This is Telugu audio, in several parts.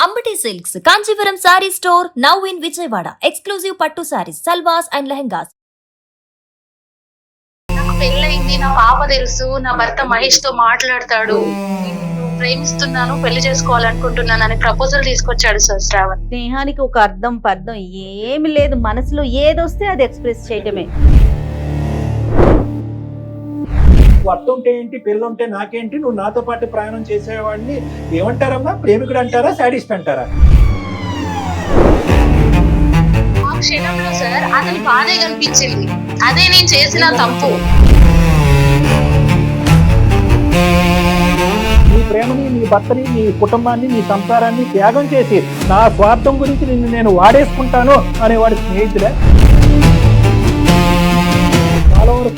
Ambati Silks, Kanchivaram Saree Store, now in Vijayawada. Exclusive Pattu Sarees, Salwas and Lehengas. పెళ్ళయింది, నా పాప తెలుసు, నా భర్త మహేష్ తో మాట్లాడతాడు, ప్రేమిస్తున్నాను, పెళ్లి చేసుకోవాలనుకుంటున్నాను అని ప్రపోజల్ తీసుకొచ్చాడు సార్ శ్రావణ్. స్నేహానికి ఒక అర్థం పర్థం ఏమి లేదు, మనసులో ఏదొస్తే అది ఎక్స్ప్రెస్ చేయటమే. అర్థం ఉంటే ఏంటి, పెళ్ళి ఉంటే నాకేంటి, నువ్వు నాతో పాటు ప్రయాణం చేసేవాడిని ఏమంటారమ్మా, ప్రేమికుడు అంటారా, సాడిస్ట్ అంటారా? ఆ క్షణంలో సార్ అతని బాధే కనిపించింది, అదే నేను చేసిన తప్పు. నీ ప్రేమని, నీ భర్తని, నీ కుటుంబాన్ని, నీ సంసారాన్ని త్యాగం చేసి నా స్వార్థం గురించి నిన్ను నేను వాడేసుకుంటాను అనేవాడు స్నేహితులే.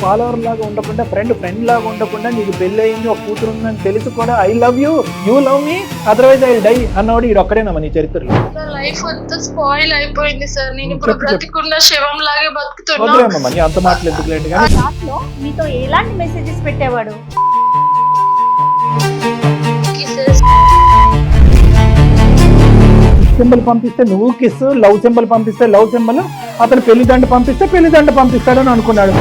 ఫాలోవర్ లాగా ఉండకుండా, ఫ్రెండ్ లాగా ఉండకుండా, నీకు పెళ్లి అయింది, ఒక కూతురు ఉందని తెలిసి కూడా I love you, you love me, otherwise I die అన్నవాడు ఇది ఒక్కడేనమ్మా నీ చరిత్రలో. లైఫ్ అంతా స్పాయిల్ అయిపోయింది సార్, నేను ఇప్పుడు బ్రతికున్న శవం లాగే బతుకుతున్నా. వదిలేమ్మా, నీ అంత మాటలు ఎందుకులేండి. కానీ దాంట్లో మీతో ఎలాంటి మెసేజెస్ పెట్టేవాడు? సింబల్ పంపిస్తే నువ్వు కిస్, లవ్ సింబల్ పంపిస్తే లవ్ సింబల్, అతను పెళ్లిదండ పంపిస్తే పెళ్లిదండ పంపిస్తాడని అనుకున్నాడు.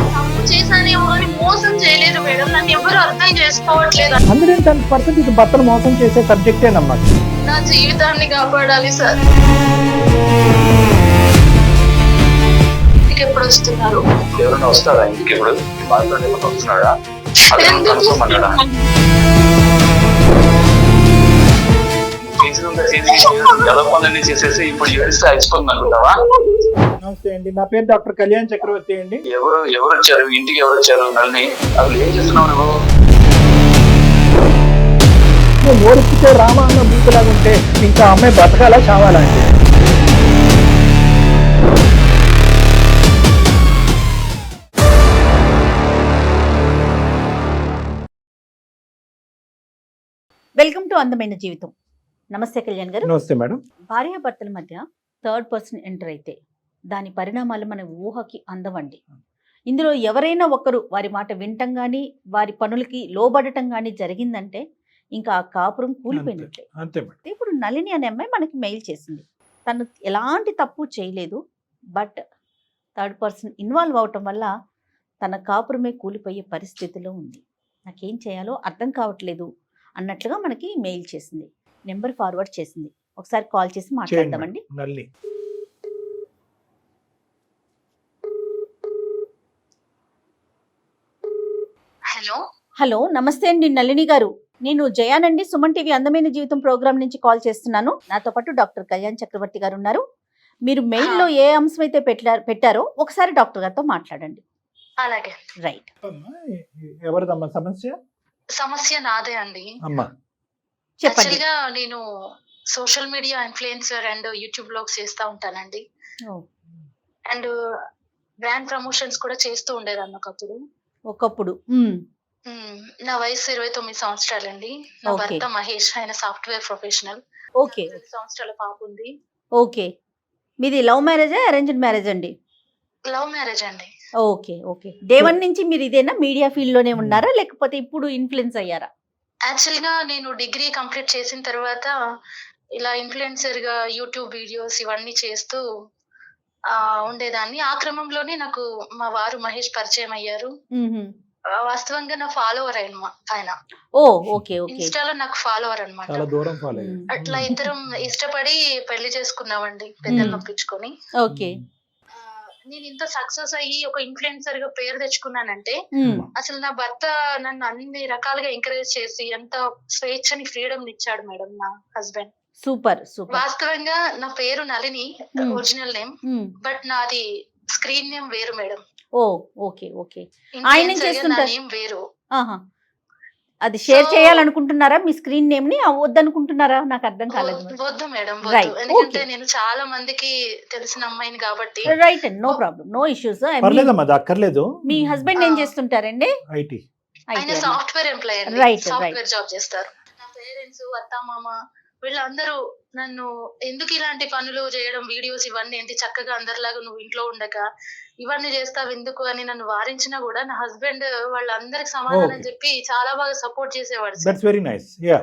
చేశానేమో అని మోసం చేయలేదు మేడం, నన్ను ఎవరు అర్థం చేసుకోవట్లేదు. 110% ఇది భర్తను మోసం చేసే సబ్జెక్టేనమ్మా. నా జీవితాన్ని కాపాడాలి సార్. ఇంటికి ఎప్పుడు వస్తున్నారు? ఎవరైనా వస్తారా ఇంటికి? ఇప్పుడు మాట్లాడే వస్తున్నాడా? ఎలా పనులన్నీ చేసేసి ఇప్పుడు ఏడిస్తే అయిపోతుంది అనుకుంటావా? నమస్తే అండి, నా పేరు డాక్టర్ కళ్యాణ్ చక్రవర్తి అండి. ఎవరు వచ్చారు ఇంటికి? ఎవరు వచ్చారు? నల్ని అసలు ఏం చేస్తున్నావు నువ్వు? ఓడిపితే రామ అన్న బూతులాగా ఉంటే ఇంకా అమ్మాయి బతకాలా చావాలా అండి? వెల్కమ్ టు అందమైన జీవితం. నమస్తే కళ్యాణ్ గారు. నమస్తే మేడం. భార్యాభర్తల మధ్య థర్డ్ పర్సన్ ఎంటర్ అయితే దాని పరిణామాలు మన ఊహకి అందవండి. ఇందులో ఎవరైనా ఒకరు వారి మాట వినటం కానీ, వారి పనులకి లోబడటం కానీ జరిగిందంటే ఇంకా ఆ కాపురం కూలిపోయినట్లే. అంతే మేడం. ఇప్పుడు నళిని అనే అమ్మాయి మనకి మెయిల్ చేసింది. తను ఎలాంటి తప్పు చేయలేదు, బట్ థర్డ్ పర్సన్ ఇన్వాల్వ్ అవటం వల్ల తన కాపురమే కూలిపోయే పరిస్థితిలో ఉంది. నాకేం చేయాలో అర్థం కావట్లేదు అన్నట్లుగా మనకి మెయిల్ చేసింది, నెంబర్ ఫార్వర్డ్ చేసింది. ఒకసారి కాల్ చేసి మాట్లాడదామండి. నల్లి హలో, నమస్తే అండి నళిని గారు. నేను జయానండి, సుమన్ టీవీ అందమైన జీవితం ప్రోగ్రామ్ నుంచి కాల్ చేస్తున్నాను. నాతో పాటు డాక్టర్ కళ్యాణ్ చక్రవర్తి గారు ఉన్నారు. మీరు మెయిల్లో ఏ అంశం అయితే పెట్టారో ఒకసారి డాక్టర్ గారితో మాట్లాడండి. అలాగే. రైట్. ఎవరిదమ్మా సమస్య? సమస్య నాదే అండి. అమ్మా చెప్పండి. యాక్చువల్గా నేను social media influencer and YouTube blogs చేస్తూ ఉంటానండి. అండ్ బ్రాండ్ ప్రమోషన్స్ కూడా చేస్తూ ఉండేదాన్ని ఒకప్పుడు. నా వయసు 29 సంవత్సరాలండి. నా భర్త మహేష్, ఆయన సాఫ్ట్వేర్ ప్రొఫెషనల్. ఓకే. 10 సంవత్సరాల పాప ఉంది. ఓకే. మీది లవ్ మ్యారేజా అరేంజ్డ్ మ్యారేజ్ అండి? లవ్ మ్యారేజ్ అండి. Okay okay. డే 1 నుంచి మీరు ఇదేనా మీడియా ఫీల్డ్ లోనే ఉన్నారా, లేకపోతే ఇప్పుడు ఇన్ఫ్లుయెన్స్ అయ్యారా? యాక్చువల్ గా నేను డిగ్రీ కంప్లీట్ చేసిన తర్వాత ఇలా ఇన్ఫ్లుయెన్సర్ గా యూట్యూబ్ వీడియోస్ ఇవన్నీ చేస్తూ ఉండేదాన్ని. ఆ క్రమంలోనే నాకు మా వారు మహేష్ పరిచయం అయ్యారు. వాస్తవంగా నా ఫాలోవర్ ఆయన. ఓ ఓకే ఓకే. ఇన్స్టాలో నాకు ఫాలోవర్ అన్నమాట. చాలా దూరం ఫాలో. అట్లా ఇద్దరం ఇష్టపడి పెళ్లి చేసుకున్నామండి, పెద్దలు నొప్పించుకొని. ఓకే. నేను ఇంత సక్సెస్ అయ్యి ఒక ఇన్ఫ్లుయెన్సర్ గా పేరు తెచ్చుకున్నానంటే అసలు నా భర్త నన్ను అన్ని రకాలుగా ఎంకరేజ్ చేసి ఎంత స్వేచ్ఛని, ఫ్రీడమ్ ఇచ్చాడు మేడం నా హస్బెండ్. Super super. వాస్తవంగా నా పేరు నళిని, ఒరిజినల్ నేమ్, బట్ నాది స్క్రీన్ నేమ్ వేరు మేడం. ఓ ఓకే ఓకే. ఆయన ఏం చేస్తుంటారు? నేమ్ వేరు. అది షేర్ చేయాలనుకుంటున్నారా మీ స్క్రీన్ నేమ్ ని? వద్దనుకుంటున్నారా? నాకు అర్థం కాలేదు. వద్దు మేడం, వద్దు. ఎందుకంటే నేను చాలా మందికి తెలిసిన అమ్మాయిని కాబట్టి. Right, no problem, no issues. అక్కర్లేదు. మీ హస్బెండ్ ఏం చేస్తుంటారండి? ఐటీ. ఆయన సాఫ్ట్వేర్ ఎంప్లాయీ అండి. రైట్ సాఫ్ట్వేర్ జాబ్ చేస్తారు. నా పేరెంట్స్, అత్త, మామ వీళ్ళందరూ నన్ను ఎందుకు ఇలాంటి పనులు చేయడం, వీడియోస్ ఇవన్నీ ఏంటి, చక్కగా అందరిలాగా నువ్వు ఇంట్లో ఉండక ఇవన్నీ చేస్తావు ఎందుకు అని నన్ను వారించినా కూడా నా హస్బెండ్ వాళ్ళందరికి సమాధానం Okay. చెప్పి చాలా బాగా సపోర్ట్ చేసేవాడు sir. That's very nice. Yeah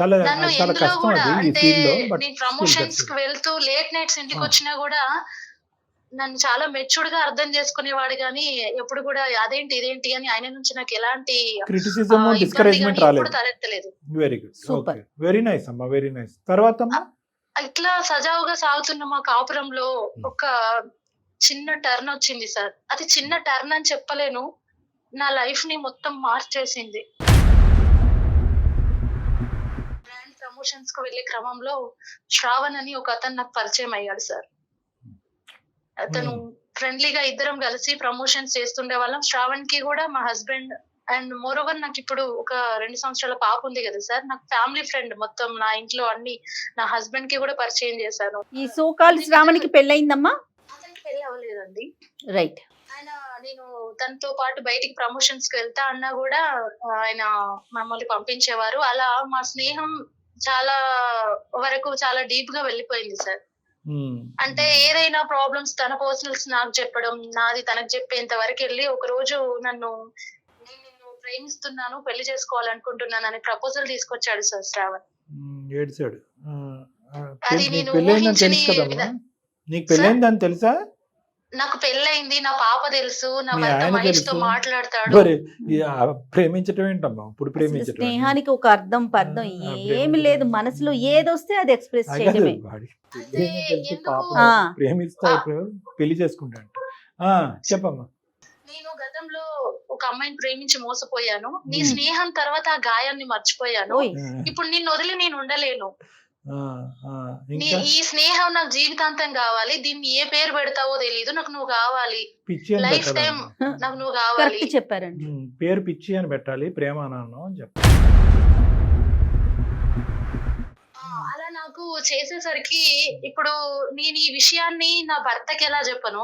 చాలా నన్ను చాలా ఎందులో కష్టం కూడా అది ఈ అంటే ఫీల్డ్ లో, బట్ నేను ప్రమోషన్స్ కి వెళ్తూ లేట్ నైట్స్ ఇంటికి వచ్చినా కూడా నన్ను చాలా మెచ్యూర్డ్ గా అర్థం చేసుకునేవాడు, కానీ ఎప్పుడు కూడా అదేంటి ఇదేంటి అని ఆయన నుంచి నాకు ఎలాంటి క్రిటిసిజం ఇబ్బంది డిస్కరేజ్మెంట్ కానీ రాలేదు. ఎప్పుడు తలెత్తలేదు. Very good. Super. Okay, very nice అమ్మా, వెరీ నైస్. తర్వాత అమ్మా ఇట్లా సజావుగా సాగుతున్న మా కాపురంలో ఒక చిన్న టర్న్ వచ్చింది సార్. అది చిన్న టర్న్ అని చెప్పలేను, నా లైఫ్ ని మొత్తం మార్చేసింది. బ్రాండ్ ప్రమోషన్స్ కు వెళ్లే క్రమంలో శ్రావణ్ అని ఒక అతను నాకు పరిచయం అయ్యాడు సార్. అతను ఫ్రెండ్లీగా ఇద్దరం కలిసి ప్రమోషన్స్ చేస్తుండే వాళ్ళం. శ్రావణ్ కి కూడా మా హస్బెండ్ అండ్ మోర్ ఓవర్ నాకు ఇప్పుడు ఒక 2 సంవత్సరాల పాప ఉంది కదా సార్, నాకు ఫ్యామిలీ ఫ్రెండ్ మొత్తం. నా ఇంట్లో అన్ని నా హస్బెండ్ కి కూడా పరిచయం చేశాను. ఈ సోకాల్ శ్రావణికి పెళ్ళయిందమ్మా? అతనికి పెళ్లి అవ్వలేదండి. రైట్. ఆయన నేను తనతో పాటు బయటికి ప్రమోషన్స్ కి వెళ్తా అన్నా కూడా ఆయన మమ్మల్ని పంపించేవారు. అలా మా స్నేహం చాలా వరకు చాలా డీప్ గా వెళ్ళిపోయింది సార్. అంటే ఏదైనా ప్రాబ్లమ్స్ తన పర్సనల్స్ నాకు చెప్పడం, నాది తనకు చెప్పేంత వరకు వెళ్ళి ఒక రోజు నేను నిన్ను ప్రేమిస్తున్నాను, పెళ్లి చేసుకోవాలనుకుంటున్నాను అని ప్రపోజల్ తీసుకొచ్చాడు సార్ శ్రావణ్. ఏడ్చాడు. అది నేను పెళ్ళైందని ఊహించని తెలుసు కదమ్మా? నీకు పెళ్ళైందని తెలుసా? నాకు పెళ్ళైంది, నా పాప తెలుసు, నా మీ భర్త ఆయన మహేష్ తో తెలుసు. మాట్లాడతాడు. మరి ప్రేమించటం ఏంటమ్మా? ఇప్పుడు అసలు ప్రేమించటం స్నేహానికి ఒక అర్థం పర్థం ఏమి ప్రేమించడం. లేదు, మనసులో ఏదొస్తే అది ఎక్స్ప్రెస్ చేయడమే. అదే తెలుసు ఎందుకు? పాపం, ఆ. ప్రేమిస్తా ఇప్పుడు పెళ్లి చేసుకుంటాడు. చెప్పమ్మా. నేను గతంలో ఒక అమ్మాయిని ప్రేమించి మోసపోయాను. నీ మ్మ్. స్నేహం తర్వాత ఆ గాయాన్ని మర్చిపోయాను. ఓయ్. ఇప్పుడు నిన్ను వదిలి నేను ఉండలేను. ఇంకా ఈ స్నేహం నాకు జీవితాంతం కావాలి. దీన్ని ఏ పేరు పెడతావో తెలియదు, నాకు నువ్వు కావాలి. పిచ్చి అని లైఫ్ పెట్టాలి. టైం నాకు నువ్వు కావాలి. కరెక్ట్ చెప్పారండి. పేరు పిచ్చి అని పెట్టాలి, ప్రేమ అన్నాను అని చెప్పి. అలా నాకు చేసేసరికి ఇప్పుడు నేను ఈ విషయాన్ని నా భర్తకి ఎలా చెప్పను,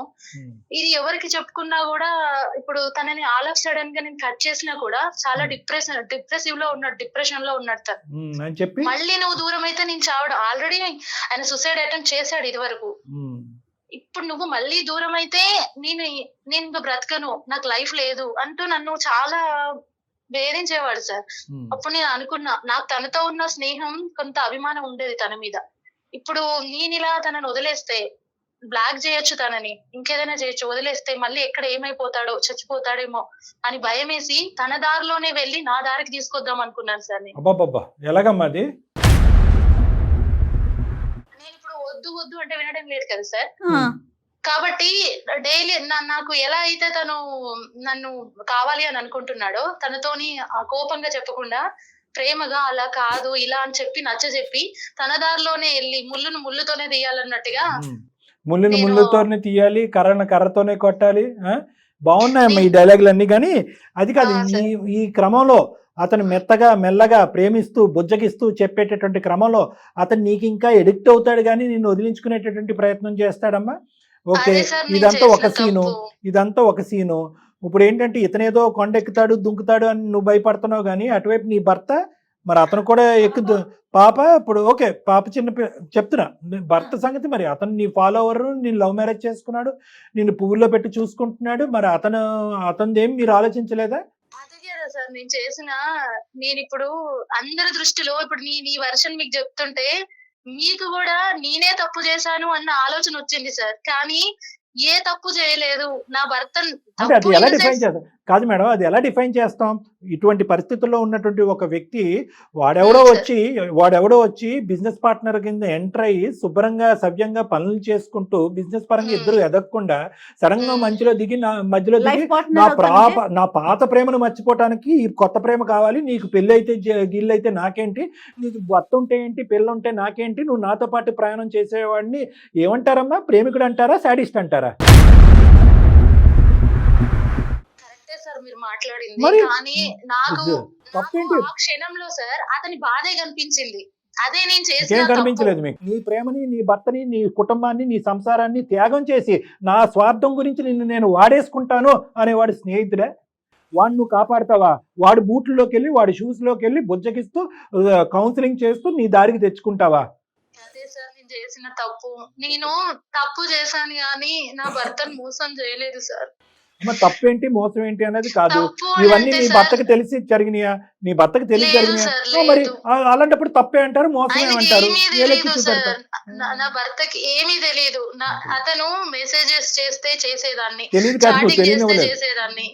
ఇది ఎవరికి చెప్పుకున్నా కూడా ఇప్పుడు తనని ఆల్ ఆఫ్ సడన్ గా నేను కట్ చేసినా కూడా చాలా డిప్రెసివ్ లో ఉన్నాడు, డిప్రెషన్ లో ఉన్నాడు తను. అని చెప్పి మళ్ళీ నువ్వు దూరం అయితే నేను చావడం, ఆల్రెడీ ఆయన సూసైడ్ అటెంప్ట్ చేశాడు ఇది వరకు. ఇప్పుడు నువ్వు మళ్ళీ దూరం అయితే నేను ఇంకా బ్రతకను, నాకు లైఫ్ లేదు అంటూ నన్ను చాలా వేధించేవాడు సార్. అప్పుడు నేను అనుకున్నా, నాకు తనతో ఉన్న స్నేహం కొంత అభిమానం ఉండేది తన మీద. ఇప్పుడు నేను ఇలా తనని వదిలేస్తే బ్లాక్ చేయొచ్చు, తనని ఇంకేదైనా చేయొచ్చు, వదిలేస్తే మళ్ళీ ఎక్కడ ఏమైపోతాడో, చచ్చిపోతాడేమో అని భయం వేసి తన దారిలోనే వెళ్ళి నా దారికి తీసుకొద్దాం అనుకున్నాను సార్. అబ్బాబ్బా, ఎలాగమ్మా అది? నేను ఇప్పుడు వద్దు వద్దు అంటే వినడం లేదు కదా సార్. ఆ, కాబట్టి డైలీ నాకు ఎలా అయితే తను నన్ను కావాలి అని అనుకుంటున్నాడో తనతోని ఆ కోపంగా చెప్పకుండా ప్రేమగా అలా కాదు ఇలా అని చెప్పి నచ్చజెప్పి తన దారిలోనే వెళ్ళి ముళ్ళును ముళ్ళుతోనే తీయాలన్నట్టుగా. ముళ్ళుని ముళ్ళుతోనే తీయాలి, కర్రను కర్రతోనే కొట్టాలి. బాగున్నాయమ్మా ఈ డైలాగులు అన్ని, కానీ అది కాదు. ఈ క్రమంలో అతను మెల్లగా ప్రేమిస్తూ బుజ్జగిస్తూ చెప్పేటటువంటి క్రమంలో అతను నీకు ఇంకా ఎడిక్ట్ అవుతాడు, కానీ నిన్ను వదిలించుకునేటటువంటి ప్రయత్నం చేస్తాడమ్మా. ఓకే, ఇదంతా ఒక సీను. ఇప్పుడు ఏంటంటే ఇతనేదో కొండెక్కుతాడు దుంకుతాడు అని నువ్వు భయపడుతున్నావు, కానీ అటువైపు నీ భర్త మరి అతను కూడా ఎక్కుతూ పాప. ఇప్పుడు ఓకే, పాప చెప్తున్నా భర్త సంగతి. మరి అతను నీ ఫాలోవర్, నేను లవ్ మ్యారేజ్ చేసుకున్నాడు, నిన్ను పువ్వుల్లో పెట్టి చూసుకుంటున్నాడు. మరి అతనిదేం మీరు ఆలోచించలేదా? సార్ నేను ఇప్పుడు అందరి దృష్టిలో ఇప్పుడు నీ వర్షన్ మీకు చెప్తుంటే మీకు కూడా నేనే తప్పు చేశాను అన్న ఆలోచన వచ్చింది సార్. కానీ ఏ తప్పు చేయలేదు నా భర్త. అంటే అది ఎలా డిఫైన్ చేస్తాం? కాదు మేడం, అది ఎలా డిఫైన్ చేస్తాం? ఇటువంటి పరిస్థితుల్లో ఉన్నటువంటి ఒక వ్యక్తి వాడెవడో వచ్చి బిజినెస్ పార్ట్నర్ కింద ఎంటర్ అయ్యి శుభ్రంగా సవ్యంగా పనులు చేసుకుంటూ బిజినెస్ పరంగా ఇద్దరు ఎదగకుండా సడన్ గా మధ్యలో దిగి నా పాత ప్రేమను మర్చిపోవటానికి ఈ కొత్త ప్రేమ కావాలి, నీకు పెళ్ళి అయితే గిల్లైతే నాకేంటి, నీకు భర్త ఉంటే ఏంటి, పెళ్ళి ఉంటే నాకేంటి, నువ్వు నాతో పాటు ప్రయాణం చేసేవాడిని ఏమంటారమ్మా? ప్రేమికుడు అంటారా, శాడిస్ట్ అంటారా? సార్ మీరు మాట్లాడింది, కానీ నాకు ఆ క్షణంలో సార్ అతని బాధే కనిపించింది. అదే నేను చేసిన కనిపించలేదు మీకు? నీ ప్రేమని, నీ భర్తని, నీ కుటుంబాన్ని, నీ సంసారాన్ని త్యాగం చేసి నా స్వార్థం గురించి నిన్ను నేను వాడేసుకుంటాను అనేవాడు స్నేహితుడే? వాడు నువ్వు కాపాడతావా? వాడు బూట్లలోకి వెళ్ళి వాడి షూస్లోకి వెళ్ళి బుజ్జగిస్తూ కౌన్సిలింగ్ చేస్తూ నీ దారికి తెచ్చుకుంటావా? అదే సార్ నేను చేసిన తప్పు. నేను తప్పు చేశాను గానీ నా భర్తను మోసం చేయలేదు సార్. అమ్మ తప్పేంటి మోసం ఏంటి అనేది కాదు. తప్పు అని ఇవన్నీ అంటే నీ సార్, భర్తకు తెలిసి జరిగినాయా? నీ భర్తకు తెలిసి లేదు జరిగినాయా? సార్, మరి లేదు. అలాంటప్పుడు తప్పే అంటారు, మోసమే ఆయనకి అంటారు, ఏమీ ఏలెక్కి తెలీదు చూపెడతారు. సార్. నా భర్తకి ఏమీ తెలీదు. అతను మెసేజెస్ చేస్తే చేసేదాన్ని, తెలియదు కాదు, నువ్వు చాటింగ్ చేస్తే తెలియనివ్వలేదు. చేసేదాన్ని.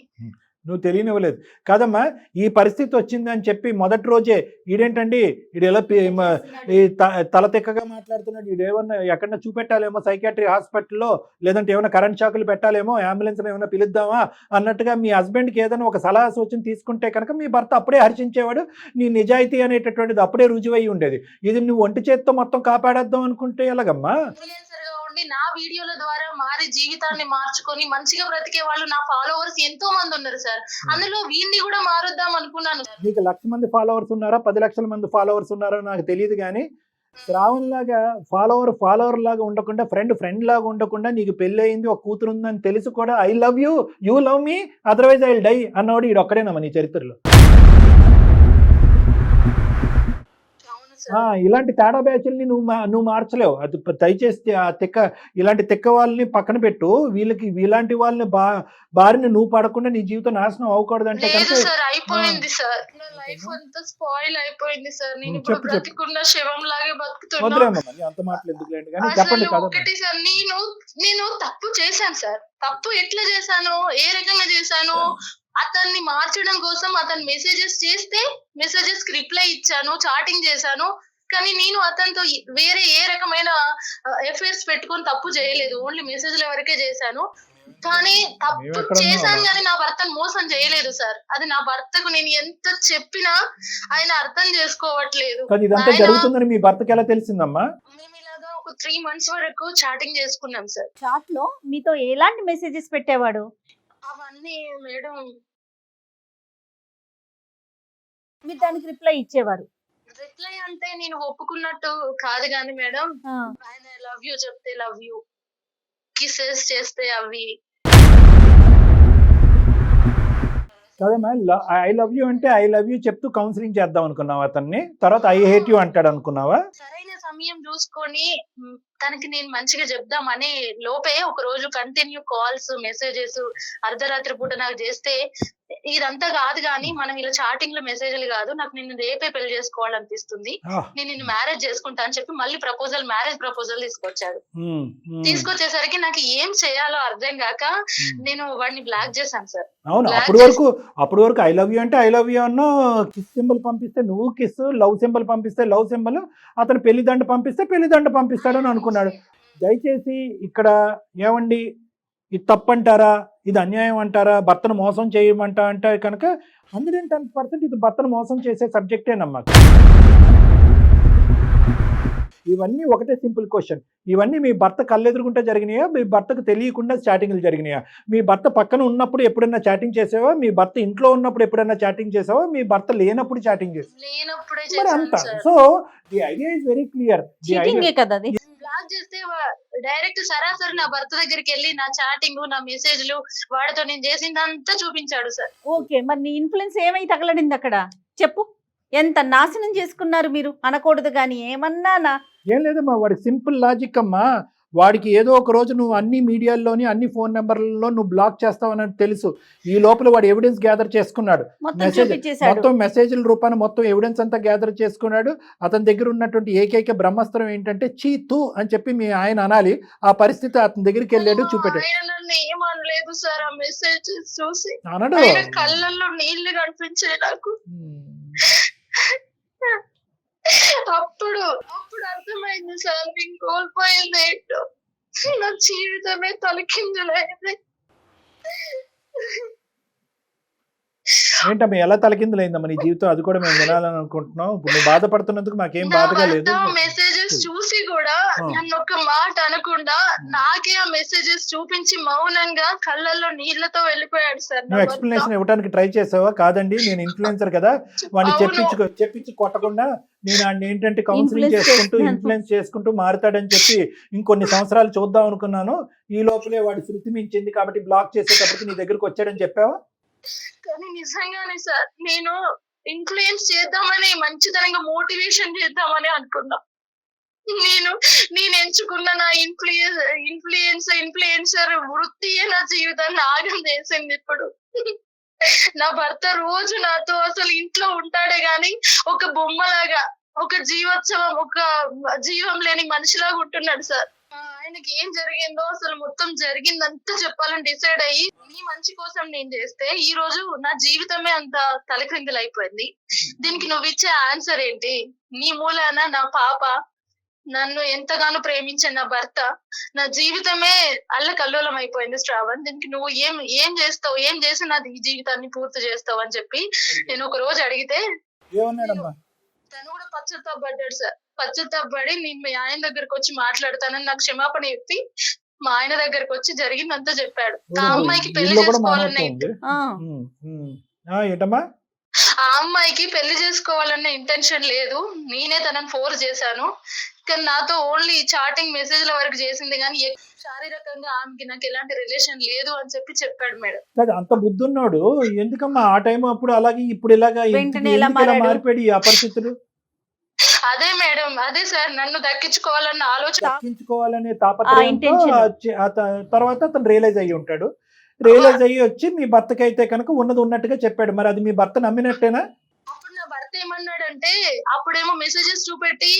నువ్వు తెలియనివ్వలేదు కాదమ్మా. ఈ పరిస్థితి వచ్చిందని చెప్పి మొదటి రోజే ఈడేంటండి ఈడు ఎలా ఈ తల తిక్కగా మాట్లాడుతున్నాడు, ఈడు ఏమన్నా ఎక్కడన్నా చూపెట్టాలేమో సైకాట్రీ హాస్పిటల్లో, లేదంటే ఏమైనా కరెంట్ షాకులు పెట్టాలేమో, అంబులెన్స్ ఏమైనా పిలుద్దామా అన్నట్టుగా మీ హస్బెండ్కి ఏదైనా ఒక సలహా సూచన తీసుకుంటే కనుక మీ భర్త అప్పుడే హర్షించేవాడు, నీ నిజాయితీ అనేటటువంటిది అప్పుడే రుజువై ఉండేది. ఇది నువ్వు ఒంటి చేత్తో మొత్తం కాపాడేద్దాం అనుకుంటే ఎలాగమ్మా? ఇన్ఫ్లుయెన్సర్ గా ఉండి నా వీడియోల ద్వారా మారి జీవితాన్ని మార్చుకొని మంచిగా బ్రతికే వాళ్ళు నా ఫాలోవర్స్ ఎంతో మంది ఉన్నారు సార్. అందులో వీడిని కూడా మారుద్దాం అనుకున్నాను. నీకు 1,00,000 మంది ఫాలోవర్స్ ఉన్నారా, 10 లక్షల మంది ఫాలోవర్స్ ఉన్నారో నాకు తెలియదు కానీ శ్రావణ్ లాగా ఫాలోవర్ లాగా ఉండకుండా, ఫ్రెండ్ లాగా ఉండకుండా, నీకు పెళ్ళి అయింది, ఒక కూతురు ఉందని తెలిసి కూడా I love you, you love me, otherwise I will die అన్నవాడు ఈడు ఒక్కడేనమ్మా నీ చరిత్రలో. ఇలాంటి తేడా బ్యాచ్ల్ని నువ్వు మార్చలేవు. అది దయచేసి ఆ ఇలాంటి తిక్క వాళ్ళని పక్కన పెట్టు. ఇలాంటి వాళ్ళని బారిని నువ్వు పడకుండా నీ జీవితం నాశనం అవ్వకూడదు అంటే కనుక సార్ అయిపోయింది సార్, నా లైఫ్ అంతా స్పాయిల్ అయిపోయింది సార్. నేను ఇప్పుడు బ్రతికున్న శవం లాగే బతుకుతున్నా. వదిలేమ్మా అంత మాటలు ఎందుకులేండి కానీ చెప్పండి కదా. ఒకటి సార్, నేను తప్పు చేశాను సార్. తప్పు ఎట్లా చేశాను, ఏ రకంగా చేశాను, అతన్ని మార్చడం కోసం అతను మెసేజెస్ చేస్తే మెసేజెస్ కి రిప్లై ఇచ్చాను, చాటింగ్ చేశాను. కానీ నేను అతనితో వేరే ఏ రకమైన ఎఫైర్స్ పెట్టుకొని తప్పు చేయలేదు, ఓన్లీ మెసేజ్ల వరకే చేశాను. కానీ తప్పు చేశాను కానీ నా భర్తను మోసం చేయలేదు సార్. అది నా భర్తకు నేను ఎంత చెప్పినా ఆయన అర్థం చేసుకోవట్లేదు. ఇదంతా జరుగుతుందని మీ భర్తకి ఎలా తెలిసిందమ్మా? మేము ఇలాగా ఒక 3 months వరకు చాటింగ్ చేసుకున్నాం సార్. చాట్ లో మీతో ఎలాంటి మెసేజెస్ పెట్టేవాడు? అవన్నీ మేడం మీరు దానికి రిప్లై ఇచ్చేవారు? రిప్లై అంటే నేను ఒప్పుకున్నట్టు కాదు కానీ మేడం, ఆయన లవ్ యూ చెప్తే లవ్ యూ, కిసెస్ చేస్తే అవి. కదమ్మా, ఐ లవ్ యూ అంటే ఐ లవ్ యూ చెప్తూ కౌన్సిలింగ్ చేద్దాం అనుకున్నావా అతన్ని? తర్వాత ఐ హేట్ యూ అంటాడు అనుకున్నావా? సరైన సమయం చూసుకొని తనకి నేను మంచిగా చెప్దామనే లోపే ఒక రోజు కంటిన్యూ కాల్స్, మెసేజెస్ అర్ధరాత్రి పూట నాకు చేస్తే, ఇదంతా కాదు కానీ మనం ఇలా చాటింగ్ లో మెసేజ్లు కాదు, నాకు నిన్ను రేపే పెళ్లి చేసుకోవాలనిపిస్తుంది, నేను నిన్ను మ్యారేజ్ చేసుకుంటా అని చెప్పి మళ్ళీ మ్యారేజ్ ప్రపోజల్ తీసుకొచ్చాడు. తీసుకొచ్చేసరికి నాకు ఏం చేయాలో అర్థం కాక నేను వాడిని బ్లాక్ చేశాను సార్. అవును, అప్పుడు వరకు ఐ లవ్ యూ అంటే ఐ లవ్ యూ అన్నో, కిస్ సింబల్ పంపిస్తే నువ్వు కిస్, లవ్ సింబల్ పంపిస్తే లవ్ సింబల్, అతను పెళ్లిదండ పంపిస్తే పెళ్లిదండ పంపిస్తాడు అని అనుకున్నాడు. దయచేసి ఇక్కడ ఏమండి, ఇది తప్పంటారా, ఇది అన్యాయం అంటారా, భర్తను మోసం చేయమంటా అంటే కనుక 110% ఇది భర్తను మోసం చేసే సబ్జెక్టేనమ్మా. ఇవన్నీ ఒకటే సింపుల్ క్వశ్చన్. ఇవన్నీ మీ భర్త కళ్ళెదురుకుంటే జరిగినాయా, మీ భర్తకు తెలియకుండా చాటింగ్లు జరిగినాయా? మీ భర్త పక్కన ఉన్నప్పుడు ఎప్పుడైనా చాటింగ్ చేసావా? మీ భర్త ఇంట్లో ఉన్నప్పుడు ఎప్పుడైనా చాటింగ్ చేసావా? మీ భర్త లేనప్పుడు చాటింగ్ చేసావా? అంతా. So the idea is very clear. Block చేస్తే డైరెక్ట్ సరాసరి నా భర్త దగ్గరికి వెళ్ళి నా చాటింగ్, నా మెసేజ్లు, వాడితో నేను చేసిందంతా చూపించాడు సార్. ఓకే, మరి నీ ఇన్ఫ్లుయెన్స్ ఏమై తగలడింది అక్కడ చెప్పు? ఎంత నాశనం చేసుకున్నారు మీరు అనకూడదు కానీ ఏమన్నా. ఏం లేదమ్మా, వాడికి సింపుల్ లాజిక్ అమ్మా. వాడికి ఏదో ఒక రోజు నువ్వు అన్ని మీడియాల్లోని అన్ని ఫోన్ నెంబర్లలో నువ్వు బ్లాక్ చేస్తావని తెలుసు. ఈ లోపల వాడు ఎవిడెన్స్ గ్యాదర్ చేసుకున్నాడు, మొత్తం మెసేజ్ల రూపాన మొత్తం ఎవిడెన్స్ అంతా గ్యాదర్ చేసుకున్నాడు. అతని దగ్గర ఉన్నటువంటి ఏకైక బ్రహ్మాస్త్రం ఏంటంటే చీతు అని చెప్పి మీ ఆయన అనాలి. ఆ పరిస్థితి అతని దగ్గరికి వెళ్ళాడు, చూపెట్టాడు. ఏమనలేదు సార్, ఆ మెసేజ్ చూసి అనడు, కళ్ళల్లో నీళ్లు కనిపించాయి నాకు. అప్పుడు అర్థమైంది సార్, నేను కోల్పోయింది ఏంటో, నా జీవితమే తలకిందులైంది. ఏంటమ్మా ఎలా తలకిందులైందమ్మా నీ జీవితం? అది కూడా మేము వినాలని అనుకుంటున్నాం. ఇప్పుడు నువ్వు బాధపడుతున్నందుకు మాకేం బాధగా లేదు. మెసేజెస్ చూసి కూడా నన్ను ఒక మాట అనకుండా నాకే ఆ మెసేజెస్ చూపించి మౌనంగా కళ్ళల్లో నీళ్లతో వెళ్ళిపోయాడు సార్. నువ్వు ఎక్స్ప్లెనేషన్ ఇవ్వడానికి ట్రై చేసావా? కాదండి నేను ఇన్ఫ్లుయెన్సర్ కదా, వాడిని చెప్పించి కొట్టకుండా నేను ఆయన ఏంటంటే కౌన్సిలింగ్ చేసుకుంటూ ఇన్ఫ్లుయెన్స్ చేసుకుంటూ మారుతాడని చెప్పి ఇంకొన్ని సంవత్సరాలు చూద్దాం అనుకున్నాను. ఈ లోపలే వాడి శృతి మించింది కాబట్టి బ్లాక్ చేసేటప్పటికి నీ దగ్గరకు వచ్చాడని చెప్పావా? కానీ నిజంగానే సార్, నేను ఇన్ఫ్లుయెన్స్ చేద్దామని, మంచితనంగా మోటివేషన్ చేద్దామని అనుకున్నా. నేను ఎంచుకున్న నా ఇన్ఫ్లుయెన్సర్ వృత్తియే నా జీవితాన్ని ఆగం చేసింది ఇప్పుడు. నా భర్త రోజు నాతో అసలు ఇంట్లో ఉంటాడే గాని ఒక బొమ్మలాగా, ఒక జీవం లేని మనిషిలాగా ఉంటున్నాడు సార్. ఆయనకి ఏం జరిగిందో అసలు మొత్తం జరిగిందంతా చెప్పాలని డిసైడ్ అయ్యి నీ మంచి కోసం నేను చేస్తే ఈ రోజు నా జీవితమే అంత తలక్రిందులు అయిపోయింది. దీనికి నువ్వు ఇచ్చే ఆన్సర్ ఏంటి? నీ మూలాన నా పాప, నన్ను ఎంతగానో ప్రేమించిన నా భర్త, నా జీవితమే అల్లకల్లోలం అయిపోయింది శ్రావణ్. దీనికి నువ్వు ఏం చేస్తావు, ఏం చేసి నాది ఈ జీవితాన్ని పూర్తి చేస్తావు అని చెప్పి నేను ఒక రోజు అడిగితే తను కూడా పశ్చాత్తాపడ్డాడు సార్. పశ్చాత్తాపడి నేను మీ ఆయన దగ్గరకు వచ్చి మాట్లాడతానని నాకు క్షమాపణ చెప్పి మా ఆయన దగ్గరకు వచ్చి జరిగిందంతా చెప్పాడు. ఆ అమ్మాయికి పెళ్లి చేసుకోవాలన్న ఆ అమ్మాయికి పెళ్లి చేసుకోవాలన్న ఇంటెన్షన్ లేదు, నేనే తనని ఫోర్స్ చేశాను. కానీ నాతో ఓన్లీ చాటింగ్ మెసేజ్ల వరకు చేసింది కానీ శారీరకంగా ఆమెకి నాకు ఎలాంటి రిలేషన్ లేదు అని చెప్పాడు మేడం. అంత బుద్ధున్నాడు ఎందుకమ్మా ఆ టైం అప్పుడు అలాగే ఇప్పుడు ఇలాగా మారిపోయి ఆ పరిస్థితులు? అదే మేడం, అదే సార్, నన్ను దక్కించుకోవాలన్న ఆలోచన, దక్కించుకోవాలనే తాపత్రయంతో తర్వాత అతను రియలైజ్ అయ్యి ఉంటాడు. రియలైజ్ అయ్యి వచ్చి మీ భర్తకి అయితే కనుక ఉన్నది ఉన్నట్టుగా చెప్పాడు. మరి అది మీ భర్త నమ్మినట్టేనా? అప్పుడు నా భర్త ఏమన్నాడంటే, అప్పుడేమో మెసేజెస్ చూపెట్టి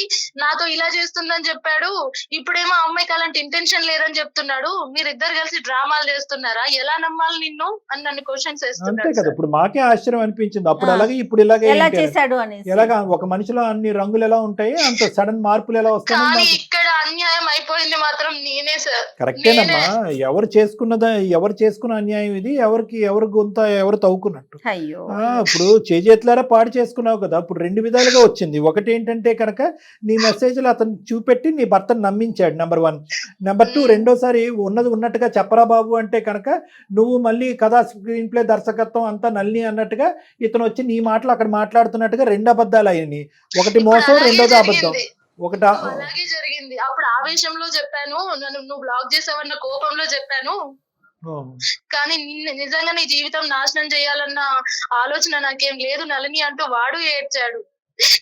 నాతో ఇలా చేస్తుందని చెప్పాడు, ఇప్పుడేమో అమ్మాయికి అలాంటి ఇంటెన్షన్ లేదని చెప్తున్నాడు, మీరిద్దరు కలిసి డ్రామాలు చేస్తున్నారా, ఎలా నమ్మాలి నిన్ను అని నన్ను క్వశ్చన్స్ అంతే కదా. ఇప్పుడు మాకే ఆశ్చర్యం అనిపించింది అప్పుడు అలాగే ఇప్పుడు ఇలాగే ఎలాగా ఒక మనిషిలో అన్ని రంగులు ఎలా ఉంటాయి అంత సడన్ మార్పులు ఎలా వస్తాయి. ఇక్కడ అన్యాయం అయిపోయింది మాత్రం నేనే సార్. కరెక్టేనమ్మా, ఎవరు చేసుకున్న అన్యాయం ఇది, ఎవరు గొంత ఎవరు తవ్వుకున్నట్టు. ఇప్పుడు చేతులారా పాడు చేసుకున్నావు కదా. ఇప్పుడు రెండు విధాలుగా వచ్చింది. ఒకటి ఏంటంటే కనుక నీ మెసేజ్లు అతను చూపెట్టి నీ భర్తను నమ్మించాడు, నెంబర్ 1. నెంబర్ 2, రెండోసారి ఉన్నది ఉన్నట్టుగా చెప్పరా బాబు అంటే కనుక నువ్వు మళ్ళీ కథా స్క్రీన్ ప్లే దర్శకత్వం అంతా నల్లి అన్నట్టుగా ఇతను వచ్చి నీ మాటలు అక్కడ మాట్లాడుతున్నట్టుగా 2 అబద్ధాలు అయ్యాయి. ఒకటి మోసం, రెండోది అబద్ధం. అలాగే జరిగింది. అప్పుడు ఆవేశంలో చెప్పాను, నువ్వు బ్లాక్ చేసావన్న కోపంలో చెప్పాను, కానీ నిజంగా నీ జీవితం నాశనం చేయాలన్న ఆలోచన నాకేం లేదు నళిని అంటూ వాడు ఏడ్చాడు.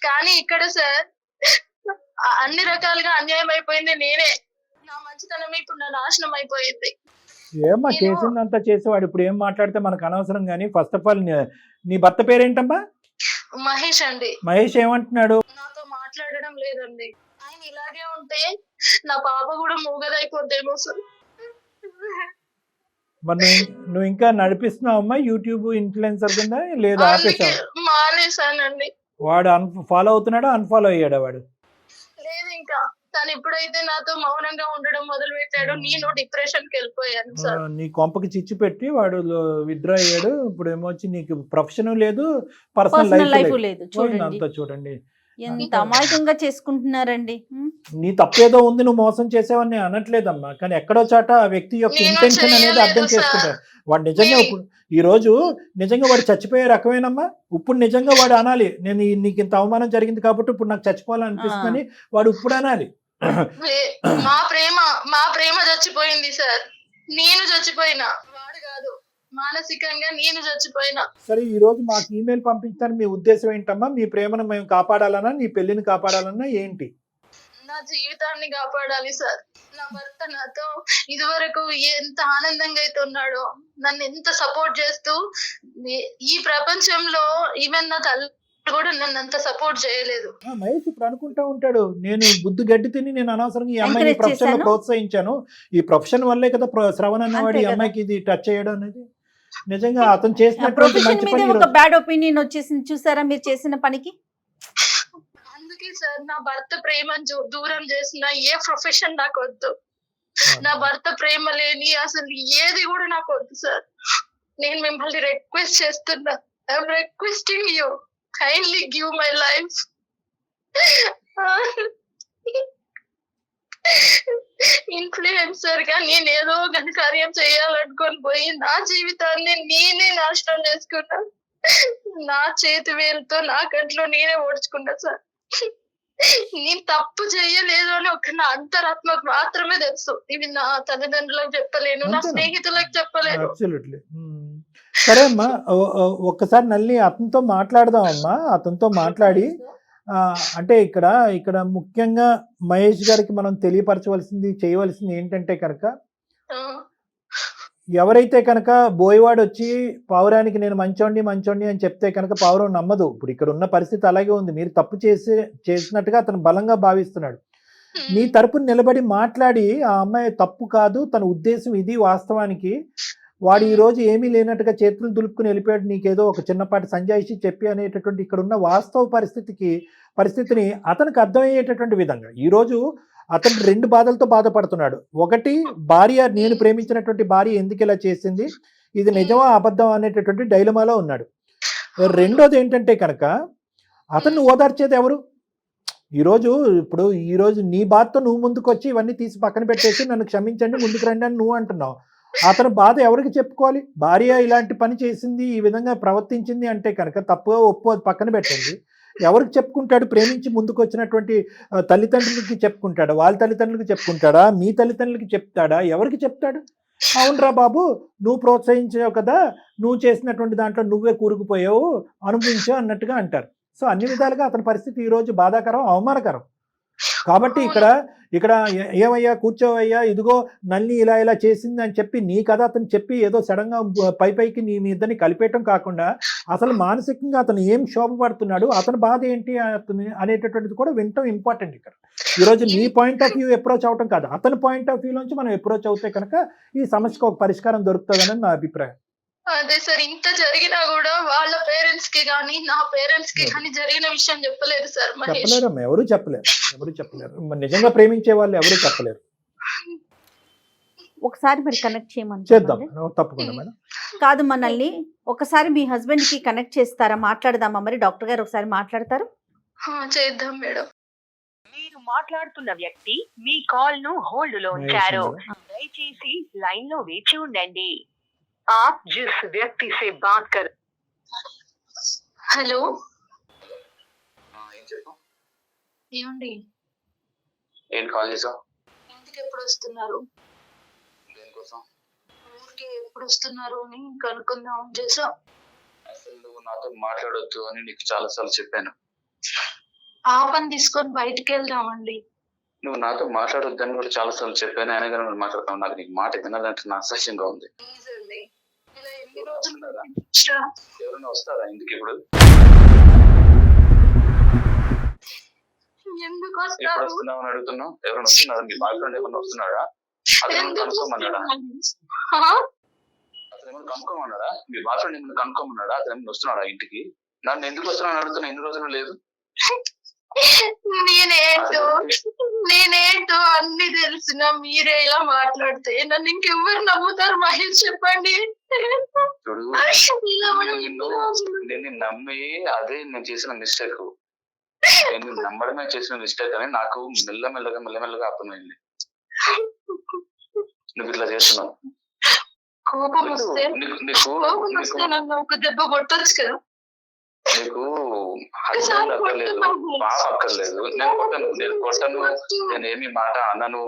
కానీ ఇక్కడ సార్ అన్ని రకాలుగా అన్యాయం అయిపోయింది నేనే. నా మంచితనమే ఇప్పుడు నా నాశనం అయిపోయింది. ఏమ్మా చేసిందంతా చేసేవాడు ఇప్పుడు ఏం మాట్లాడితే మనకు అనవసరం. కానీ ఫస్ట్ ఆఫ్ ఆల్ నీ భర్త పేరేంటమ్మా? మహేష్ అండి. మహేష్ ఏమంటున్నాడు? నాతో మాట్లాడడం లేదండి. ఆయన ఇలాగే ఉంటే నా పాప కూడా మూగదైపోద్దేమో సార్. మరి నువ్వు ఇంకా నడిపిస్తున్నావమ్మా యూట్యూబ్ ఇన్ఫ్లుయెన్సర్ కింద లేదా ఆపేసావు? మానేసానండి. వాడు ఫాలో అవుతున్నాడా, అన్ఫాలో అయ్యాడా? వాడు లేదు, ఇంకా తను ఎప్పుడైతే నాతో మౌనంగా ఉండడం మొదలు పెట్టాడో నేను డిప్రెషన్ కి వెళ్ళిపోయాను సార్. నీ కొంపకి చిచ్చు పెట్టి వాడు విత్డ్రా అయ్యాడు. ఇప్పుడు ఏమొచ్చి నీకు ప్రొఫెషన్ లేదు, పర్సనల్ లైఫ్ లేదు. అంతా చూడండి ఎంత అమాయకంగా చేసుకుంటున్నారండి. నీ తప్పేదో ఉంది, నువ్వు మోసం చేసావని అనట్లేదమ్మా. కానీ ఎక్కడో చాట ఆ వ్యక్తి యొక్క ఇంటెన్షన్ అనేది అర్థం చేసుకుంటారు. వాడు నిజంగా ఇప్పుడు ఈ రోజు నిజంగా వాడు చచ్చిపోయే రకమేనమ్మా. ఇప్పుడు నిజంగా వాడు అనాలి, నేను నీకు ఇంత అవమానం జరిగింది కాబట్టి ఇప్పుడు నాకు చచ్చిపోవాలనిపిస్తుందని వాడు ఇప్పుడు అనాలి. మా ప్రేమ చచ్చిపోయింది సార్, నేను చచ్చిపోయినా, వాడు కాదు. మానసికంగా నేను చచ్చిపోయినా. సరే, ఈ రోజు మాకు ఈమెయిల్ పంపించాలని మీ ఉద్దేశం ఏంటమ్మా? మీ ప్రేమను మేము కాపాడాలన్నా, నీ పెళ్లిని కాపాడాలన్నా ఏంటి? నా జీవితాన్ని కాపాడాలి సార్. నా భర్త నాతో ఇదివరకు ఎంత ఆనందంగా అయితే ఉన్నాడో, నన్ను ఎంత సపోర్ట్ చేస్తూ, ఈ ప్రపంచంలో ఈవెన్ నా తల్లి కూడా నన్ను అంత సపోర్ట్ చేయలేదు. మహేష్ ఇప్పుడు అనుకుంటా ఉంటాడు, నేను బుద్ధి గడ్డి తిని నేను అనవసరంగా ఈ అమ్మాయిని ప్రొఫెషన్ లో ప్రోత్సహించాను, ఈ ప్రొఫెషన్ వల్లే కదా శ్రవణ్ అన్నవాడు ఈ అమ్మాయికి ఇది టచ్ చేయడం అనేది. నిజంగా అతను చేసినటువంటి మంచి పని. ఒక బ్యాడ్ ఒపీనియన్ వచ్చేసింది చూసారా మీరు చేసిన పనికి. అందుకే సార్ నా భర్త ప్రేమను దూరం చేసిన ఏ ప్రొఫెషన్ నాకు వద్దు. నా భర్త ప్రేమ లేని అసలు ఏది కూడా నాకు వద్దు సార్. నేను మిమ్మల్ని రిక్వెస్ట్ చేస్తున్నా, I'm requesting you, kindly give my life. Influencer గా నేను ఏదో ఘనకార్యం చేయాలనుకొని పోయి నా జీవితాన్ని నేనే నాశనం చేసుకున్నా. నా చేతి వేలుతో నా కంట్లో నేనే ఓడ్చుకున్నా సార్. నేను తప్పు చేయలేదు అని ఒక నా అంతరాత్మకు మాత్రమే తెలుసు. ఇవి నా తల్లిదండ్రులకు చెప్పలేను, నా స్నేహితులకు చెప్పలేను. సరే అమ్మా, ఒక్కసారి నల్లి అతనితో మాట్లాడదామమ్మా. అతనితో మాట్లాడి అంటే ఇక్కడ ముఖ్యంగా మహేష్ గారికి మనం తెలియపరచవలసింది చేయవలసింది ఏంటంటే కనుక, ఆ, ఎవరైతే కనుక బోయవాడు వచ్చి పావురానికి నేను మంచోండి అని చెప్తే కనుక పావురం నమ్మదు. ఇప్పుడు ఇక్కడ ఉన్న పరిస్థితి అలాగే ఉంది. మీరు తప్పు చేసినట్టుగా అతను బలంగా భావిస్తున్నాడు. మీ తరపున నిలబడి మాట్లాడి ఆ అమ్మాయి తప్పు కాదు, తన ఉద్దేశం ఇది, వాస్తవానికి వాడు ఈ రోజు ఏమీ లేనట్టుగా చేతులు దులుపుకుని వెళ్ళిపోయాడు, నీకేదో ఒక చిన్నపాటి సంజాయిషి చెప్పి అనేటటువంటి ఇక్కడ ఉన్న వాస్తవ పరిస్థితిని అతనికి అర్థమయ్యేటటువంటి విధంగా ఈరోజు అతను 2 బాధలతో బాధపడుతున్నాడు. ఒకటి, భార్య, నేను ప్రేమించినటువంటి భార్య ఎందుకు ఇలా చేసింది, ఇది నిజమా అబద్ధం అనేటటువంటి డైలమాలో ఉన్నాడు. రెండోది ఏంటంటే కనుక అతన్ని ఓదార్చేది ఎవరు? ఈరోజు నీ బాధతో నువ్వు ముందుకు వచ్చి ఇవన్నీ తీసి పక్కన పెట్టేసి నన్ను క్షమించండి ముందుకు రండి అని నువ్వు అంటున్నావు. అతని బాధ ఎవరికి చెప్పుకోవాలి? భార్య ఇలాంటి పని చేసింది, ఈ విధంగా ప్రవర్తించింది అంటే కనుక తప్పుగా ఒప్పు అది పక్కన పెట్టండి. ఎవరికి చెప్పుకుంటాడు? ప్రేమించి ముందుకు వచ్చినటువంటి తల్లిదండ్రులకి చెప్పుకుంటాడా? వాళ్ళ తల్లిదండ్రులకి చెప్పుకుంటాడా? మీ తల్లిదండ్రులకి చెప్తాడా? ఎవరికి చెప్తాడు? అవునరా బాబు, నువ్వు ప్రోత్సహించావు కదా, నువ్వు చేసినటువంటి దాంట్లో నువ్వే కూరుకుపోయావు, అనుభవించావు అన్నట్టుగా అంటారు. సో అన్ని విధాలుగా అతని పరిస్థితి ఈరోజు బాధాకరం, అవమానకరం. కాబట్టి ఇక్కడ ఏమయ్యా కూర్చోవయ్యా, ఇదిగో నల్లి ఇలా చేసింది అని చెప్పి నీ కథ అతను చెప్పి ఏదో సడన్గా పైకి మీ ఇద్దరిని కలిపేయటం కాకుండా అసలు మానసికంగా అతను ఏం శోభపడుతున్నాడు, అతని బాధ ఏంటి అతని అనేటటువంటిది కూడా వినటం ఇంపార్టెంట్. ఇక్కడ ఈరోజు నీ పాయింట్ ఆఫ్ వ్యూ అప్రోచ్ అవటం కాదు, అతని పాయింట్ ఆఫ్ వ్యూ నుంచి మనం అప్రోచ్ అవుతే కనుక ఈ సమస్యకు ఒక పరిష్కారం దొరుకుతుందని నా అభిప్రాయం. అదే సార్, ఇంత జరిగినా కూడా వాళ్ళ పేరెంట్స్ కి గానీ నా పేరెంట్స్ కి గానీ జరిగిన విషయం చెప్పలేదు సార్ మహేష్. చెప్పలేరు, ఎవరు చెప్పలేరు. నిజంగా ప్రేమించే వాళ్ళు ఎవరు చెప్పలేరు. ఒకసారి మరి కనెక్ట్ చేయమని చేద్దాం, తప్పకుండా మేడం. కాదు, మనల్ని ఒకసారి మీ హస్బెండ్ కి కనెక్ట్ చేస్తారా? మాట్లాడదామా? మరి డాక్టర్ గారు ఒకసారి మాట్లాడతారు. చేద్దాం మేడం. మీరు మాట్లాడుతున్న వ్యక్తి మీ కాల్ ను హోల్డ్ లో ఉంచారు, దయచేసి లైన్ లో వేచి ఉండండి. आप जिस व्यक्ति से बात कर హలో, ఏమండి ఏం కాల్ చేసావు? ఇంటికి ఎప్పుడు వస్తున్నారు? దేనికోసం? ఊరికి ఎప్పుడు వస్తున్నారు అని కనుక్కుందాం చేసా. అసలు నువ్వు నాతో మాట్లాడొద్దు అని నీకు చాలా సార్లు చెప్పాను. ఆ పని తీసుకొని బయటికి వెళ్దామండి. నువ్వు నాతో మాట్లాడొద్దు అని కూడా చాలా సార్లు చెప్పాను, అయినా కానీ నువ్వు మాట్లాడతావు. నాకు నీకు మాట వినాలంటే నా అసహ్యంగా ఉంది. ప్లీజ్ అండి, ఇలా ఎన్ని రోజులు ఎవరైనా వస్తారా ఇంటికి ఇప్పుడు? ఎందుకు ఎప్పుడు వస్తారు? వస్తున్నావు అని అడుగుతున్నావు. ఎవరైనా వస్తున్నారా? మీ బాయ్ ఫ్రెండ్ ఏమన్నా వస్తున్నాడా? అతను ఏమన్నా కనుక్కోమన్నాడా? అతను ఏమన్నా కనుక్కోమన్నాడా? మీ బాయ్ ఫ్రెండ్ ఏమన్నా కనుక్కోమన్నాడా? అతను ఏమన్నా వస్తున్నాడా ఇంటికి? నన్ను ఎందుకు వస్తున్నాను అడుగుతున్నా, ఎన్ని రోజులు లేదు. నేనేంటో అన్ని తెలిసిన మీరే ఇలా మాట్లాడితే నన్ను ఇంకెవ్వరు నమ్ముతారు మహేష్, చెప్పండి. చూడు, నేను నమ్మి అదే నేను చేసిన మిస్టేక్, నేను నమ్మడమే చేసిన మిస్టేక్ అని నాకు మెల్లమెల్లగా అర్థమైంది. నువ్వు ఇట్లా చేస్తున్నావు. కోపం వస్తే నన్ను ఒక దెబ్బ కొట్టొచ్చు కదా. నీకు హస్బెండ్ అక్కర్లేదు, పాప అక్కర్లేదు. నేను కొట్టను, నేను ఏమి మాట అనను,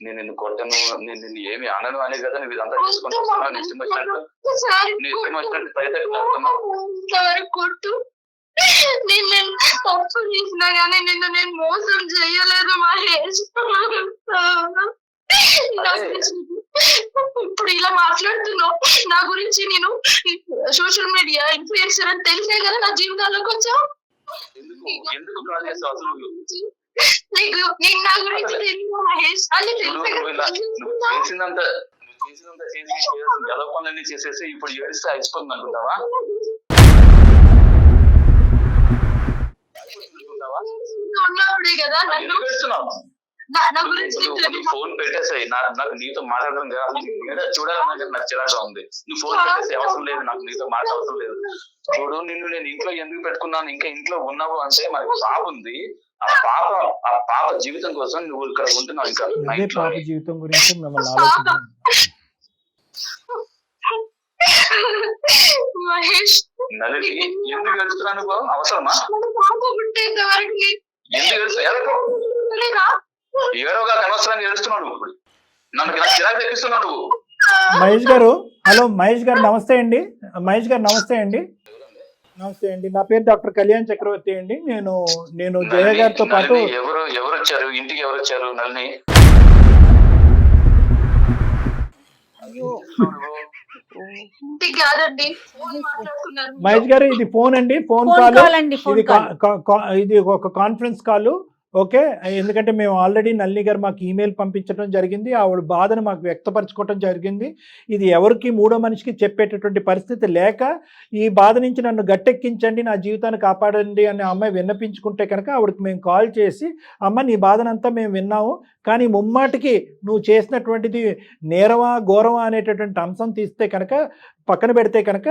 నేను నిన్ను కొట్టను, నేను నిన్ను ఏమి అనను అనే కదా నువ్వు ఇదంతా చేసుకొని వస్తున్నావు. నీ ఇష్టం వచ్చినట్టు కొట్టు. నేను తప్పు చేసినా గానీ నిన్ను నేను మోసం చేయలేదు మహేష్. ఇప్పుడు ఇలా మాట్లాడుతున్నావు నా గురించి. నేను సోషల్ మీడియా ఇన్ఫ్లుయెన్సర్ అని తెలిసే కదా నా జీవితాల్లోకి వచ్చావు. నీకు నా గురించి తెలియదు మహేష్, అని చేసినంత ఎలా పనులన్నీ చేసేసి ఇప్పుడు ఏడిస్తే అయిపోతుంది అనుకుంటావా? ఉన్నవాడే కదా నన్ను నా గురించి ఫోన్ పెట్టేసాయి. నాకు నీతో మాట్లాడడం చూడాలన్నా నాకు చిరాగా ఉంది. నువ్వు ఫోన్ పెట్టేసి అవసరం లేదు, నాకు నీతో మాట అవసరం లేదు. చూడు, నిన్ను నేను ఇంట్లో ఎందుకు పెట్టుకున్నాను, ఇంకా ఇంట్లో ఉన్నావు అంటే మనకి పాప ఉంది. ఆ పాప జీవితం కోసం నువ్వు ఇక్కడ ఉంటున్నావు. ఇంకా పాప జీవితం గురించి మహేష్, నలిని ఎందుకు గడుస్తున్నాను? అవసరమా? ఎందుకు గడుస్తున్నా? ఏడోగా అనవసరంగా ఏడుస్తున్నాడు. ఇప్పుడు నన్ను చిరాకు తెప్పిస్తున్నాడు నువ్వు. మహేష్ గారు, హలో మహేష్ గారు నమస్తే అండి. మహేష్ గారు నమస్తే అండి. నమస్తే అండి, నా పేరు డాక్టర్ కళ్యాణ్ చక్రవర్తి అండి. నేను జయ గారితో పాటు నళిని ఎవరు వచ్చారు ఇంటికి? ఎవరు వచ్చారు నళిని? ఇంటికి కాదండి, ఫోన్ మాట్లాడుతున్నారు. మహేష్ గారు, ఇది ఫోన్ అండి, ఫోన్ ఫోన్ కాల్. కాల్ అండి, ఫోన్ ఇది కాల్. ఇది ఒక కాన్ఫరెన్స్ కాల్. ఓకే, ఎందుకంటే మేము ఆల్రెడీ నళిని గారు మాకు ఈమెయిల్ పంపించడం జరిగింది, ఆవిడ బాధను మాకు వ్యక్తపరచుకోవడం జరిగింది. ఇది ఎవరికి మూడో మనిషికి చెప్పేటటువంటి పరిస్థితి లేక ఈ బాధ నుంచి నన్ను గట్టెక్కించండి, నా జీవితాన్ని కాపాడండి అని అమ్మాయి విన్నపించుకుంటే కనుక ఆవిడకి మేము కాల్ చేసి, అమ్మ నీ బాధనంతా మేము విన్నాము, కానీ ముమ్మాటికి నువ్వు చేసినటువంటిది నేరమా ఘోరమా అనేటటువంటి అంశం తీస్తే కనుక పక్కన పెడితే కనుక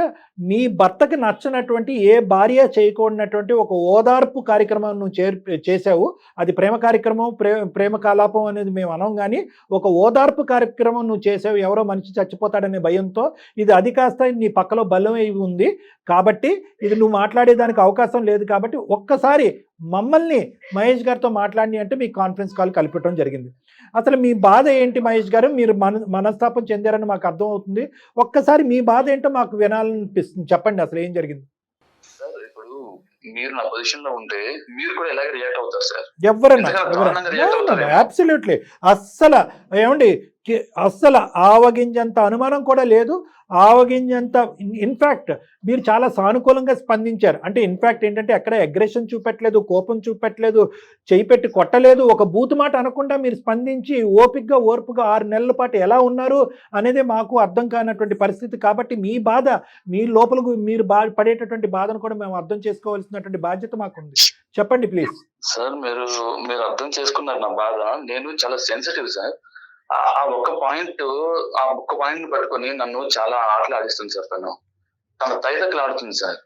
మీ భర్తకి నచ్చనటువంటి ఏ భార్య చేయకూడనటువంటి ఒక ఓదార్పు కార్యక్రమం నువ్వు చేసావు. అది ప్రేమ కార్యక్రమం, ప్రేమ కలాపం అనేది మేము అనం, కానీ ఒక ఓదార్పు కార్యక్రమం నువ్వు చేసావు ఎవరో మనిషి చచ్చిపోతాడనే భయంతో. అది కాస్త నీ పక్కలో బలం అయి ఉంది కాబట్టి ఇది నువ్వు మాట్లాడేదానికి అవకాశం లేదు కాబట్టి ఒక్కసారి మమ్మల్ని మహేష్ గారితో మాట్లాడి అంటే మీకు కాన్ఫరెన్స్ కాల్ కలిపటం జరిగింది. అసలు మీ బాధ ఏంటి మహేష్ గారు? మీరు మనస్తాపం చెందారని మాకు అర్థమవుతుంది. ఒక్కసారి మీ బాధ ఏంటో మాకు వినాలనిపిస్తుంది, చెప్పండి అసలు ఏం జరిగింది. సార్ ఇప్పుడు మీరు నా పొజిషన్ లో ఉంటే మీరు కూడా ఎలాగ రియాక్ట్ అవుతారు సార్? ఎవరన్నా అబ్సల్యూట్లీ అస్సలు ఏమండి, అస్సలు ఆవగింజంత అనుమానం కూడా లేదు. ఆవగింజంత ఇన్ఫ్యాక్ట్ మీరు చాలా సానుకూలంగా స్పందించారు. అంటే ఇన్ఫ్యాక్ట్ ఏంటంటే ఎక్కడ అగ్రెషన్ చూపెట్టలేదు, కోపం చూపెట్టలేదు, చేయి పెట్టి కొట్టలేదు, ఒక బూతు మాట అనకుండా మీరు స్పందించి ఓపికగా ఓర్పుగా 6 నెలల పాటు ఎలా ఉన్నారు అనేది మాకు అర్థం కానటువంటి పరిస్థితి. కాబట్టి మీ బాధ, మీ లోపలకు మీరు పడేటటువంటి బాధను కూడా మేము అర్థం చేసుకోవాల్సినటువంటి బాధ్యత మాకుంది. చెప్పండి ప్లీజ్. సార్ మీరు అర్థం చేసుకున్నారు నా బాధ. నేను చాలా సెన్సిటివ్ సార్. ఆ ఒక్క పాయింట్ పట్టుకొని నన్ను చాలా ఆటలాడిస్తుంది సార్. తన తైతక్కలు ఆడుతుంది సార్,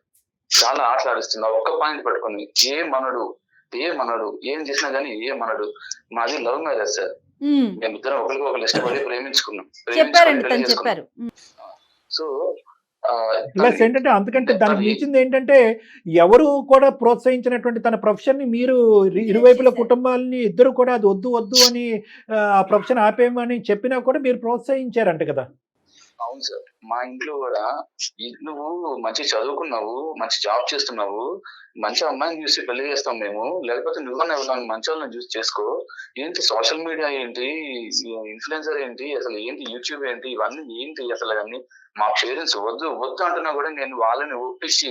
చాలా ఆటలాడిస్తుంది. ఆ ఒక్క పాయింట్ పట్టుకొని ఏమనడు ఏం చేసినా గానీ ఏమనడు. మాది లవ్ మ్యారేజ్ సార్. మేమిద్దరం ఒకరికి ఒకరు ఇష్టపడి ప్రేమించుకున్నాం. చెప్పారు. సో ప్లస్ ఏంటంటే అంతకంటే దానికి మించింది ఏంటంటే ఎవరు కూడా ప్రోత్సహించినటువంటి తన ప్రొఫెషన్ ని మీరు ఇరువైపుల కుటుంబాలని ఇద్దరు కూడా అది వద్దు అని ఆ ప్రొఫెషన్ ఆపేయమని చెప్పినా కూడా మీరు ప్రోత్సహించారంట కదా. అవును సార్, మా ఇంట్లో కూడా నువ్వు మంచి చదువుకున్నావు, మంచి జాబ్ చేస్తున్నావు, మంచి అమ్మాయిని చూసి పెళ్లి చేస్తాం మేము, లేకపోతే నువ్వన్నా మంచి వాళ్ళని చూసి చేసుకో. ఏంటి సోషల్ మీడియా ఏంటి, ఇన్ఫ్లుయెన్సర్ ఏంటి, అసలు ఏంటి యూట్యూబ్ ఏంటి, ఇవన్నీ ఏంటి అసలు అన్ని. మా పేరెంట్స్ వద్దు అంటున్నా కూడా నేను వాళ్ళని ఒప్పించి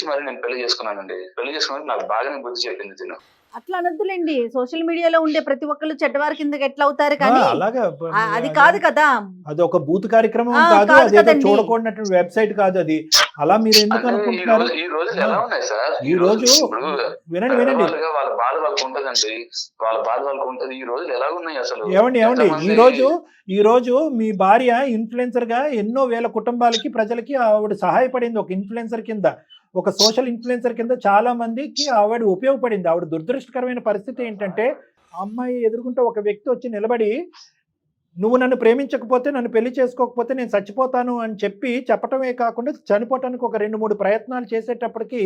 మరి నేను పెళ్లి చేసుకున్నానండి. పెళ్లి చేసుకున్నాను, నాకు బాగానే బుద్ధి చెప్పింది తిను. అట్లా అనొద్దులేండి, సోషల్ మీడియాలో ఉండే ప్రతి ఒక్కళ్ళు చెడ్డవారి కిందకి ఎట్లా అవుతారు, కానీ అలాగా అది కాదు కదా. అది ఒక బూత్ కార్యక్రమం కాదు, అదే చూడకూడనటువంటి వెబ్సైట్ కాదు అది. అలా మీరు ఎందుకు అనుకుంటున్నారు? ఈ రోజు ఎలా ఉన్నాయి సార్? ఈ రోజు వినండి వాళ్ళ బాధ వాళ్ళకు ఉంటదండి, వాళ్ళ బాధ వాళ్ళకు ఉంటది. ఈ రోజులు ఎలా ఉన్నాయి అసలు? ఏమండి ఈ రోజు మీ భార్య ఇన్ఫ్లుయెన్సర్ గా ఎన్నో వేల కుటుంబాలకి ప్రజలకి ఆవిడ సహాయపడింది. ఒక ఇన్ఫ్లుయెన్సర్ కింద, ఒక సోషల్ ఇన్ఫ్లుయెన్సర్ కింద చాలా మందికి ఆవిడ ఉపయోగపడింది. ఆవిడ దురదృష్టకరమైన పరిస్థితి ఏంటంటే అమ్మాయి ఎదుర్కొంటే ఒక వ్యక్తి వచ్చి నిలబడి నువ్వు నన్ను ప్రేమించకపోతే, నన్ను పెళ్లి చేసుకోకపోతే నేను చచ్చిపోతాను అని చెప్పటమే కాకుండా చనిపోవటానికి ఒక 2-3 ప్రయత్నాలు చేసేటప్పటికి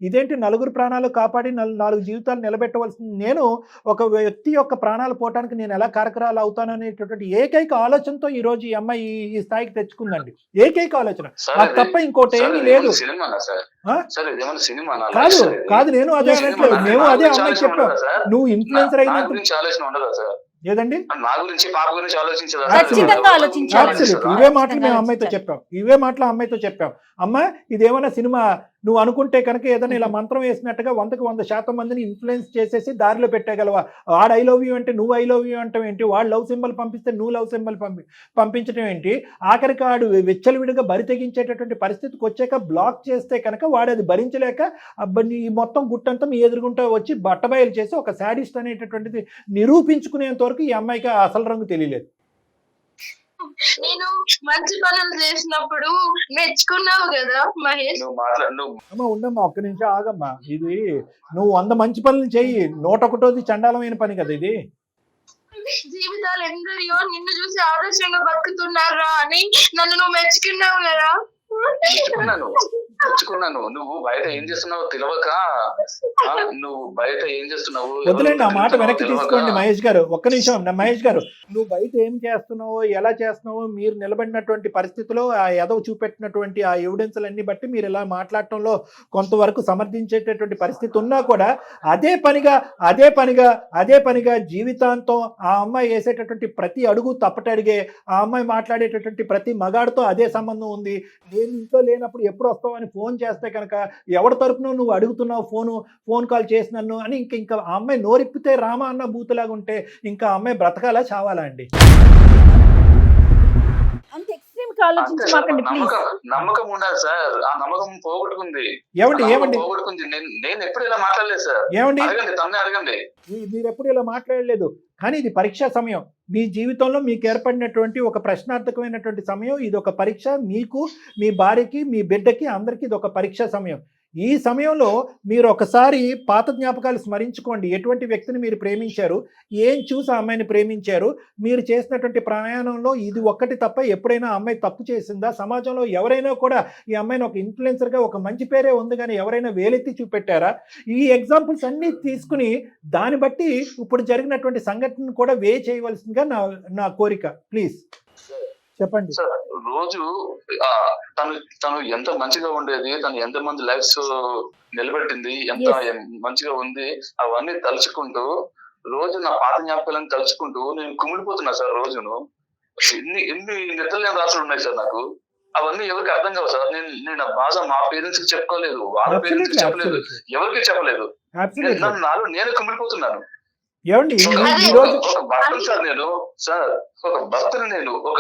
ఇదేంటి 4 ప్రాణాలు కాపాడి 4 జీవితాలు నిలబెట్టవలసింది నేను ఒక వ్యక్తి యొక్క ప్రాణాలు పోవటానికి నేను ఎలా కారకరాలు అవుతాను అనేటటువంటి ఏకైక ఆలోచనతో ఈ రోజు ఈ అమ్మాయి ఈ స్థాయికి తెచ్చుకుందండి. ఏకైక ఆలోచన, అది తప్ప ఇంకోటి ఏమీ లేదు. కాదు నేను అదే అనట్లేదు, మేము అదే అమ్మాయి చెప్పాం. నువ్వు ఇన్ఫ్లుయెన్సర్ అయినప్పుడు ఏదండి నా గురించి పాప గురించి ఇవే మాటలు మేము అమ్మాయితో చెప్పాం. అమ్మ ఇదేమైనా సినిమా నువ్వు అనుకుంటే కనుక ఏదైనా ఇలా మంత్రం వేసినట్టుగా 100% మందిని ఇన్ఫ్లుయెన్స్ చేసేసి దారిలో పెట్టగలవా? వాడు ఐ లవ్ యూ అంటే నువ్వు ఐ లవ్ యూ అంటావు ఏంటి? వాడు లవ్ సింబల్ పంపిస్తే నువ్వు లవ్ సింబల్ పంపించడం ఏంటి? ఆఖరికి వాడు విచ్చలవిడిగా బరి తెగించేటటువంటి పరిస్థితికి వచ్చాక బ్లాక్ చేస్తే కనుక వాడు అది భరించలేక ఈ మొత్తం గుట్టంతా మీ ఎదురుగుంటా వచ్చి బట్టబయలు చేసి ఒక శాడిస్ట్ అనేటటువంటిది నిరూపించుకునేంత వరకు ఈ అమ్మాయికి అసలు రంగు తెలియలేదు. నేను మంచి పనులు చేసినప్పుడు మెచ్చుకున్నావు కదా మహేష్. అమ్మా ఉండమ్మా, ఒక్క నిమిషం ఆగమ్మా. ఇది నువ్వు 100 మంచి పనులు చెయ్యి, 101ది చండాలమైన పని కదా ఇది. జీవితాలు ఎందరియో నిన్ను చూసి ఆదర్శంగా బతుకుతున్నారా అని నన్ను నువ్వు మెచ్చుకున్నావు కదా. తెచ్చుకున్నాను. నువ్వు బయట ఏం చేస్తున్నావో తెలియక, నువ్వు బయట ఏం చేస్తున్నావు, వదిలేండి ఆ మాట వెనక్కి తీసుకోండి మహేష్ గారు. ఒక్క నిమిషం మహేష్ గారు, నువ్వు బయట ఏం చేస్తున్నావో ఎలా చేస్తున్నావో మీరు నిలబడినటువంటి పరిస్థితిలో ఆ ఎదవ చూపెట్టినటువంటి ఆ ఎవిడెన్స్లన్నీ బట్టి మీరు ఇలా మాట్లాడటంలో కొంతవరకు సమర్థించేటటువంటి పరిస్థితి ఉన్నా కూడా అదే పనిగా జీవితాంతం ఆ అమ్మాయి వేసేటటువంటి ప్రతి అడుగు తప్పటడిగే, ఆ అమ్మాయి మాట్లాడేటటువంటి ప్రతి మగాడితో అదే సంబంధం ఉంది. నేను ఇంట్లో లేనప్పుడు ఎప్పుడు వస్తావు అని ఫోన్ చేస్తే కనుక ఎవరి తరపున నువ్వు అడుగుతున్నావు ఫోన్ కాల్ చేసినాను అని ఇంకా ఆ అమ్మాయి నోరిప్పితే రామ అన్న బూతులాగా ఉంటే ఇంకా ఆ అమ్మాయి బ్రతకాలా చావాలా అండి? అంత ఎక్స్ట్రీమ్ గా ఆలోచించమాకండి ప్లీజ్. నమ్మకం ఉండాలి సార్. ఆ నమ్మకం పోగొట్టుకుంది. ఏమండి పోగొట్టుకుంది. నేను ఎప్పుడు ఇలా మాట్లాడలేదు సార్. ఏమండి అడగండి. మీరు ఎప్పుడు ఇలా మాట్లాడలేదు, కానీ ఇది పరీక్షా సమయం. మీ జీవితంలో మీకు ఏర్పడినటువంటి ఒక ప్రశ్నార్థకమైనటువంటి సమయం. ఇది ఒక పరీక్ష. మీకు, మీ భార్యకి, మీ బిడ్డకి, అందరికీ ఇది ఒక పరీక్షా సమయం. ఈ సమయంలో మీరు ఒకసారి పాత జ్ఞాపకాలు స్మరించుకోండి. ఎటువంటి వ్యక్తిని మీరు ప్రేమించారు, ఏం చూసి ఆ అమ్మాయిని ప్రేమించారు, మీరు చేసినటువంటి ప్రయాణంలో ఇది ఒక్కటి తప్ప ఎప్పుడైనా అమ్మాయి తప్పు చేసిందా? సమాజంలో ఎవరైనా కూడా ఈ అమ్మాయిని ఒక ఇన్ఫ్లుయెన్సర్గా ఒక మంచి పేరే ఉంది కానీ ఎవరైనా వేలెత్తి చూపెట్టారా? ఈ ఎగ్జాంపుల్స్ అన్నీ తీసుకుని దాన్ని బట్టి ఇప్పుడు జరిగినటువంటి సంఘటన కూడా చేయవలసిందిగా నా కోరిక. ప్లీజ్ చెప్పండి సార్. రోజు తను ఎంత మంచిగా ఉండేది, తను ఎంత మంది లైఫ్స్ నిలబెట్టింది, ఎంత మంచిగా ఉంది, అవన్నీ తలుచుకుంటూ రోజు నా పాత జ్ఞాపకాలను తలుచుకుంటూ నేను కుమిలిపోతున్నా సార్. రోజును ఎన్ని నిద్రలేని రాత్రులు ఉన్నాయి సార్ నాకు. అవన్నీ ఎవరికి అర్థం కావు సార్. నేను ఆ బాధ మా పేరెంట్స్ కి చెప్పుకోలేదు, వాళ్ళ పేరెంట్స్ కి చెప్పలేదు, ఎవరికి చెప్పలేదు. నాలో నేను కుమిలిపోతున్నాను. ఏమండి ఒక భర్తను సార్ నేను, సార్ ఒక భర్తను నేను, ఒక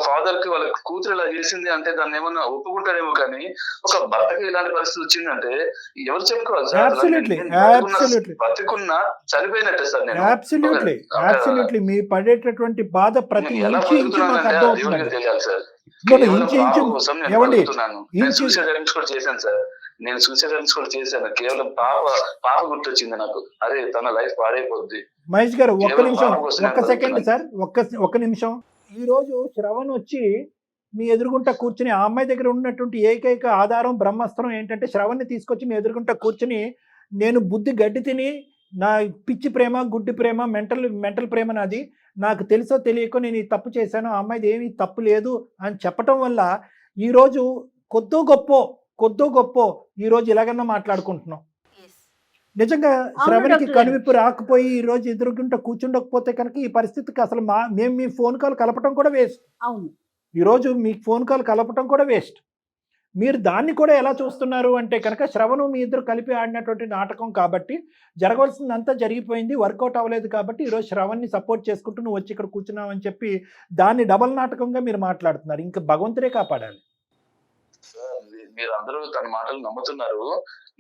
ఫాదర్ కి వాళ్ళ కూతురు ఇలా చేసింది అంటే దాన్ని ఏమన్నా ఒప్పుకుంటారేమో, కానీ ఒక భర్తకి ఇలాంటి పరిస్థితి వచ్చిందంటే ఎవరు చెప్పుకోవాలి సార్? బతికున్నా చనిపోయినట్టే సార్ నేను. అబ్సల్యూట్లీ మీ పడేటటువంటి బాధ ప్రతి ఎలా బతుకుతున్నానంటే తెలియాలి సార్. నేను సూసైడ్ అటెంప్ట్స్ కూడా చేశాను సార్. కేవలం పాప గుర్తొచ్చింది నాకు. అరే తన లైఫ్ పాడైపోద్ది. మహేష్ గారు ఒక్క నిమిషం, ఒక్క సెకండ్ సార్, ఒక్క నిమిషం. ఈ రోజు శ్రవణ్ వచ్చి మీ ఎదురుగుంట కూర్చుని, ఆ అమ్మాయి దగ్గర ఉన్నటువంటి ఏకైక ఆధారం బ్రహ్మాస్త్రం ఏంటంటే శ్రవణ్ని తీసుకొచ్చి మీ ఎదురుగుంట కూర్చుని నేను బుద్ధి గడ్డి తిని, నా పిచ్చి ప్రేమ, గుడ్డి ప్రేమ, మెంటల్ ప్రేమ నాది, నాకు తెలుసో తెలియకో నేను ఈ తప్పు చేశాను, ఆ అమ్మాయిది ఏమీ తప్పు లేదు అని చెప్పటం వల్ల ఈరోజు కొద్దో గొప్ప ఈరోజు ఇలాగన్నా మాట్లాడుకుంటున్నాం. నిజంగా శ్రవణ్కి కనువిప్పు రాకపోయి ఈ రోజు ఎదురుగుంట కూర్చుండకపోతే కనుక ఈ పరిస్థితికి అసలు మేము మీ ఫోన్ కాల్ కలపటం కూడా వేస్ట్. అవును, ఈరోజు మీకు ఫోన్ కాల్ కలపటం కూడా వేస్ట్. మీరు దాన్ని కూడా ఎలా చూస్తున్నారు అంటే కనుక శ్రవణ్ మీ ఇద్దరు కలిపి ఆడినటువంటి నాటకం కాబట్టి జరగవలసిందంతా జరిగిపోయింది, వర్కౌట్ అవ్వలేదు కాబట్టి ఈరోజు శ్రవణ్ని సపోర్ట్ చేసుకుంటూ నువ్వు వచ్చి ఇక్కడ కూర్చున్నావు అని చెప్పి దాన్ని డబల్ నాటకంగా మీరు మాట్లాడుతున్నారు. ఇంకా భగవంతుడే కాపాడాలి. మీరు అందరూ తన మాటలు నమ్ముతున్నారు,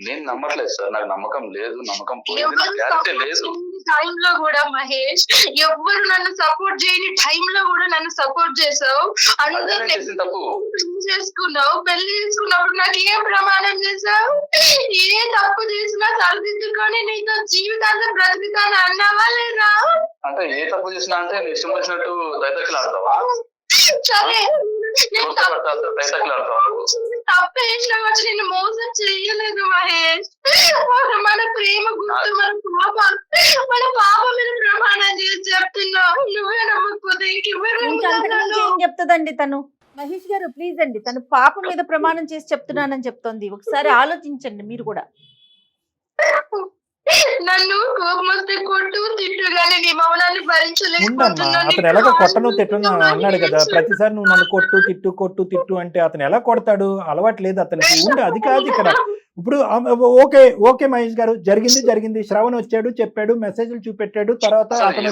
నేను నమ్మట్లేదు సార్. నాకు నమ్మకం లేదు, నమ్మకం లేదు. టైంలో కూడా మహేష్ ఎవ్వరు నన్ను సపోర్ట్ చేయని టైంలో కూడా నన్ను సపోర్ట్ చేసావు. తప్పు చేసుకున్నావు, పెళ్లి చేసుకున్నప్పుడు నాకు ఏం ప్రమాణం చేసావు? ఏ తప్పు చేసినా సరిదిద్దుకొని నీతో జీవితాంతం బ్రతుకుతాను అన్నావా లేదా? అంటే ఏ తప్పు చేసినా అంటే ఇష్టం వచ్చినట్టు దైతకులు ఆడతావా? సరే తప్పేసిన వచ్చి నేను మోసం చెయ్యలేదు మహేష్. మన ప్రేమ గుర్తు, మన పాప మీద ప్రమాణం చేసి చెప్తున్నావు. నువ్వే నమ్మకపోతే ఏం చెప్తుందండి తను? మహేష్ గారు ప్లీజ్ అండి, తను పాప మీద ప్రమాణం చేసి చెప్తున్నానని చెప్తోంది. ఒకసారి ఆలోచించండి మీరు కూడా. నన్ను కోపం వస్తే కొట్టు తిట్టు గానీ నీ మౌనాన్ని భరించలేకపోతున్నాను. అతను ఎలాగో కొట్టను తిట్టను అన్నాడు కదా, ప్రతిసారి నువ్వు నన్ను కొట్టు అంటే అతను ఎలా కొడతాడు? అలవాటు లేదు అతనికి. ఉండు, అది కాదు ఇక్కడ. ఇప్పుడు ఓకే మహేష్ గారు, జరిగింది. శ్రవణ్ వచ్చాడు, చెప్పాడు, మెసేజ్లు చూపెట్టాడు, తర్వాత అతను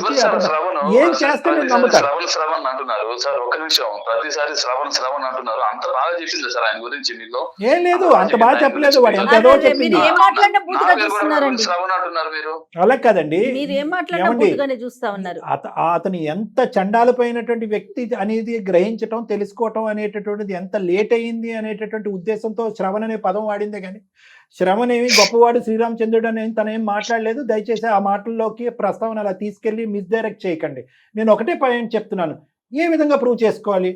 ఏం చేస్తాడు నమ్ముతారు. శ్రవణ్ అంటున్నారు సార్. ఒక నిమిషం, ప్రతిసారి శ్రవణ్ అంటున్నారు. అంత బాగా చెప్పింది సార్ ఆయన గురించి మీకు? ఏం లేదు, అంత బాగా చెప్పలేదు. వాడు ఎంత ఏదో చెప్పింది. శ్రవణ్ అంటున్నారు మీరు. అలా కాదండి, అతను ఎంత చండాలపోయినటువంటి వ్యక్తి అనేది గ్రహించటం, తెలుసుకోవటం అనేటటువంటిది ఎంత లేట్ అయ్యింది అనేటటువంటి ఉద్దేశంతో శ్రవణ్ అనే పదం వాడిందే కానీ శ్రవణ్ ఏమి గొప్పవాడు శ్రీరామచంద్రుడు అని తనేం మాట్లాడలేదు. దయచేసి ఆ మాటల్లోకి ప్రస్తావన అలా తీసుకెళ్లి మిస్డైరెక్ట్ చేయకండి. నేను ఒకటే పాయింట్ చెప్తున్నాను, ఏ విధంగా ప్రూవ్ చేసుకోవాలి?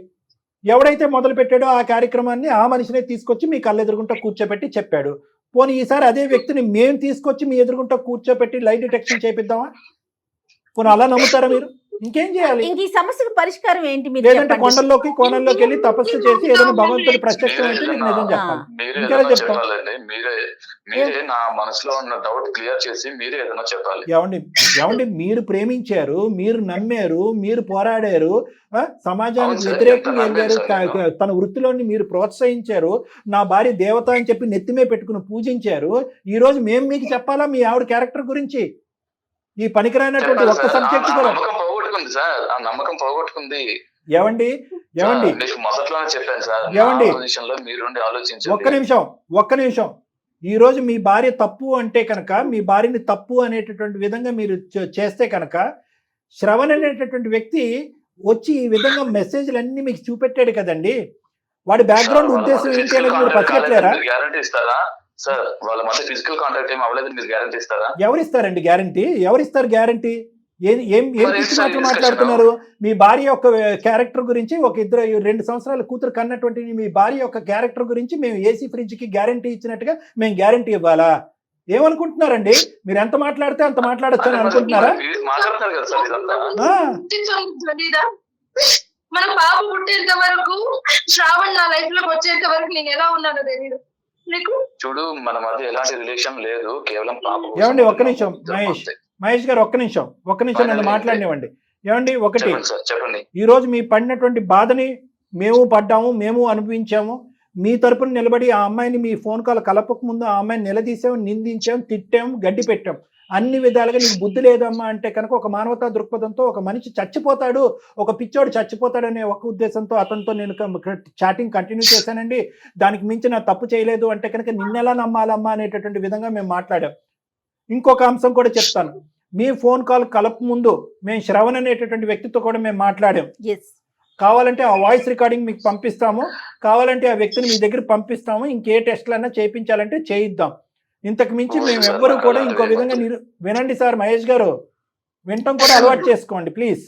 ఎవడైతే మొదలు పెట్టాడో ఆ కార్యక్రమాన్ని ఆ మనిషినే తీసుకొచ్చి మీ కళ్ళ ఎదురుగుంటా కూర్చోబెట్టి చెప్పాడు. పోనీ ఈసారి అదే వ్యక్తిని మేము తీసుకొచ్చి మీ ఎదురుగుంటా కూర్చోబెట్టి లైట్ డిటెక్షన్ చేపిద్దామా? పోనీ అలా నమ్ముతారా మీరు? ఇంకేం చేయాలి? ఇంక ఈ సమస్యకు పరిష్కారం ఏంటి మీరు లేదంటే చెప్పండి. కొండల్లోకి కోణంలోకి వెళ్ళి తపస్సు చేసి ఏదైనా భగవంతుడి ప్రత్యక్షం అయితే మీకు నిజం చెప్పాలి. మీరే ఇంకేలా ఏదైనా చెప్తాం? చెప్పాలండి. మీరే నా మనసులో ఉన్న డౌట్ క్లియర్ చేసి మీరే ఏదైనా చెప్పాలి. ఏమండి మీరు ప్రేమించారు, మీరు నమ్మారు, మీరు పోరాడారు, సమాజానికి అవును సార్, వ్యతిరేకంగా ఎంత వెళ్ళారు, నమ్మాను సార్ తన వృత్తిలోని మీరు ప్రోత్సహించారు, నా భార్య దేవత అని చెప్పి నెత్తిమే పెట్టుకుని పూజించారు. ఈ రోజు మేము మీకు చెప్పాలా మీ ఆవిడ క్యారెక్టర్ గురించి? ఈ పనికిరానటువంటి ఒక్క సబ్జెక్ట్ ఆ కూడా నమ్మకం పోగొట్టుకుంది సార్, ఆ నమ్మకం పోగొట్టుకుంది. ఏమండి మీకు మొదట్లోనే చెప్పాను సార్, ఏమండి? పొజిషన్ లో మీరుండి ఆలోచించండి. ఒక్క నిమిషం ఈ రోజు మీ భార్య తప్పు అంటే కనుక, మీ భార్యని తప్పు అనేటటువంటి విధంగా మీరు చేస్తే కనుక, శ్రవణ్ అనేటటువంటి వ్యక్తి వచ్చి ఈ విధంగా మెసేజ్లు అన్ని మీకు చూపెట్టాడు కదండి. వాడి బ్యాక్గ్రౌండ్ ఉద్దేశం ఏంటి అనేది మీరు పచ్చగట్లేరా? గ్యారంటీ ఇస్తారా సార్? వాళ్ళ మధ్య ఫిజికల్ కాంటాక్ట్ ఏం అవ్వలేదు, మీరు గ్యారంటీ ఇస్తారా? ఎవరిస్తారండి గ్యారంటీ? ఎవరిస్తారు గ్యారంటీ? ఏం పిచ్చి మాటలు మాట్లాడుతున్నారు? మీ భార్య యొక్క క్యారెక్టర్ గురించి, ఒక 2 సంవత్సరాల కూతురు కన్నటువంటి మీ భార్య యొక్క క్యారెక్టర్ గురించి మేము ఏసీ ఫ్రిడ్జ్ కి గ్యారంటీ ఇచ్చినట్టుగా మేము గ్యారంటీ ఇవ్వాలా? ఏమనుకుంటున్నారండి? మీరు ఎంత మాట్లాడితే అంత మాట్లాడచ్చు అని అనుకుంటున్నారా? మాట్లాడుతున్నారు కదా సార్ ఇదంతా. మన బాబు పుట్టేంత వరకు, శ్రావణ్ నా లైఫ్ లోకి వచ్చేంత వరకు నేను ఎలా ఉన్నానో తెలియదు నీకు. చూడు, మన మధ్య ఎలాంటి రిలేషన్ లేదు, కేవలం పాప. ఏమండి ఒక్క నిమిషం మహేష్ గారు, ఒక్క నిమిషం నన్ను మాట్లాడినివ్వండి. ఏమండి ఒకటి, చెప్పండి. ఈ రోజు మీ పడినటువంటి బాధని మేము పడ్డాము, మేము అనుభవించాము. మీ తరపున నిలబడి ఆ అమ్మాయిని మీ ఫోన్ కాల్ కలపక ముందు ఆ అమ్మాయిని నిలదీసాం, నిందించాం, తిట్టాం, గడ్డి పెట్టాం. అన్ని విధాలుగా నీకు బుద్ధి లేదమ్మా అంటే కనుక, ఒక మానవతా దృక్పథంతో ఒక మనిషి చచ్చిపోతాడు, ఒక పిచ్చోడు చచ్చిపోతాడు అనే ఒక ఉద్దేశంతో అతనితో నేను చాటింగ్ కంటిన్యూ చేశానండి. దానికి మించి నా తప్పు చేయలేదు అంటే కనుక నిన్నెలా నమ్మాలమ్మా అనేటటువంటి విధంగా మేము మాట్లాడాం. ఇంకొక అంశం కూడా చెప్తాను. మీ ఫోన్ కాల్ కలప ముందు మేము శ్రవణ్ అనేటటువంటి వ్యక్తితో కూడా మేము మాట్లాడాం. కావాలంటే ఆ వాయిస్ రికార్డింగ్ మీకు పంపిస్తాము, కావాలంటే ఆ వ్యక్తిని మీ దగ్గర పంపిస్తాము, ఇంకే టెస్ట్లన్నా చేయించాలంటే చేయిద్దాం. ఇంతకు మించి మేము ఎవ్వరూ కూడా ఇంకో విధంగా వినండి సార్, మహేష్ గారు వినటం కూడా అలవాటు చేసుకోండి ప్లీజ్.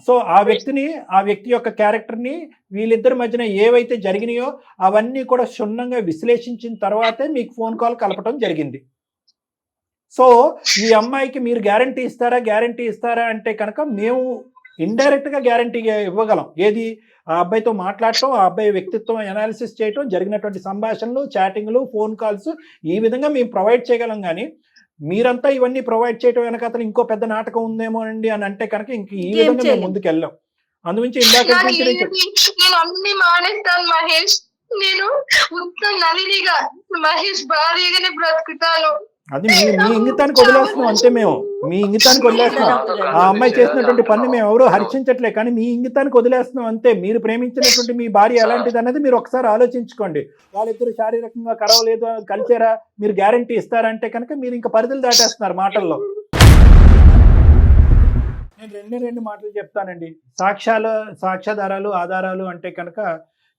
సో ఆ వ్యక్తి యొక్క క్యారెక్టర్ని, వీళ్ళిద్దరి మధ్యన ఏవైతే జరిగినాయో అవన్నీ కూడా క్షుణ్ణంగా విశ్లేషించిన తర్వాతే మీకు ఫోన్ కాల్ కలపటం జరిగింది. సో ఈ అమ్మాయికి మీరు గ్యారంటీ ఇస్తారా అంటే కనుక మేము ఇండైరెక్ట్ గా గ్యారంటీ ఇవ్వగలం. ఏది? ఆ అబ్బాయితో మాట్లాడటం, ఆ అబ్బాయి వ్యక్తిత్వం అనాలిసిస్ చేయటం, జరిగినటువంటి సంభాషణలు, చాటింగ్లు, ఫోన్ కాల్స్, ఈ విధంగా మేము ప్రొవైడ్ చేయగలం. కానీ మీరంతా ఇవన్నీ ప్రొవైడ్ చేయటం వెనక అతను ఇంకో పెద్ద నాటకం ఉందేమో అండి అని అంటే కనుక ఇంక ఈ విధంగా మేము ముందుకు వెళ్ళాం. అందుగురించి ఇందాక నేను అన్ని మానేస్తాను మహేష్, నేను ఉత్త నలినిగా మహేష్ భారీగానే బ్రతుకుతాను. అది మీ ఇంగితానికి వదిలేస్తున్నాం అంతే. మేము మీ ఇంగితానికి వదిలేస్తున్నాం. ఆ అమ్మాయి చేసినటువంటి పని మేము ఎవరు హర్షించట్లే, కానీ మీ ఇంగితానికి వదిలేస్తున్నాం అంతే. మీరు ప్రేమించినటువంటి మీ భార్య ఎలాంటిది అనేది మీరు ఒకసారి ఆలోచించుకోండి. వాళ్ళిద్దరు శారీరకంగా కలవలేదు, కలిసారా, మీరు గ్యారంటీ ఇస్తారంటే కనుక మీరు ఇంకా పరిధులు దాటేస్తున్నారు మాటల్లో. నేను రెండు మాటలు చెప్తానండి. సాక్ష్యాధారాలు, ఆధారాలు అంటే కనుక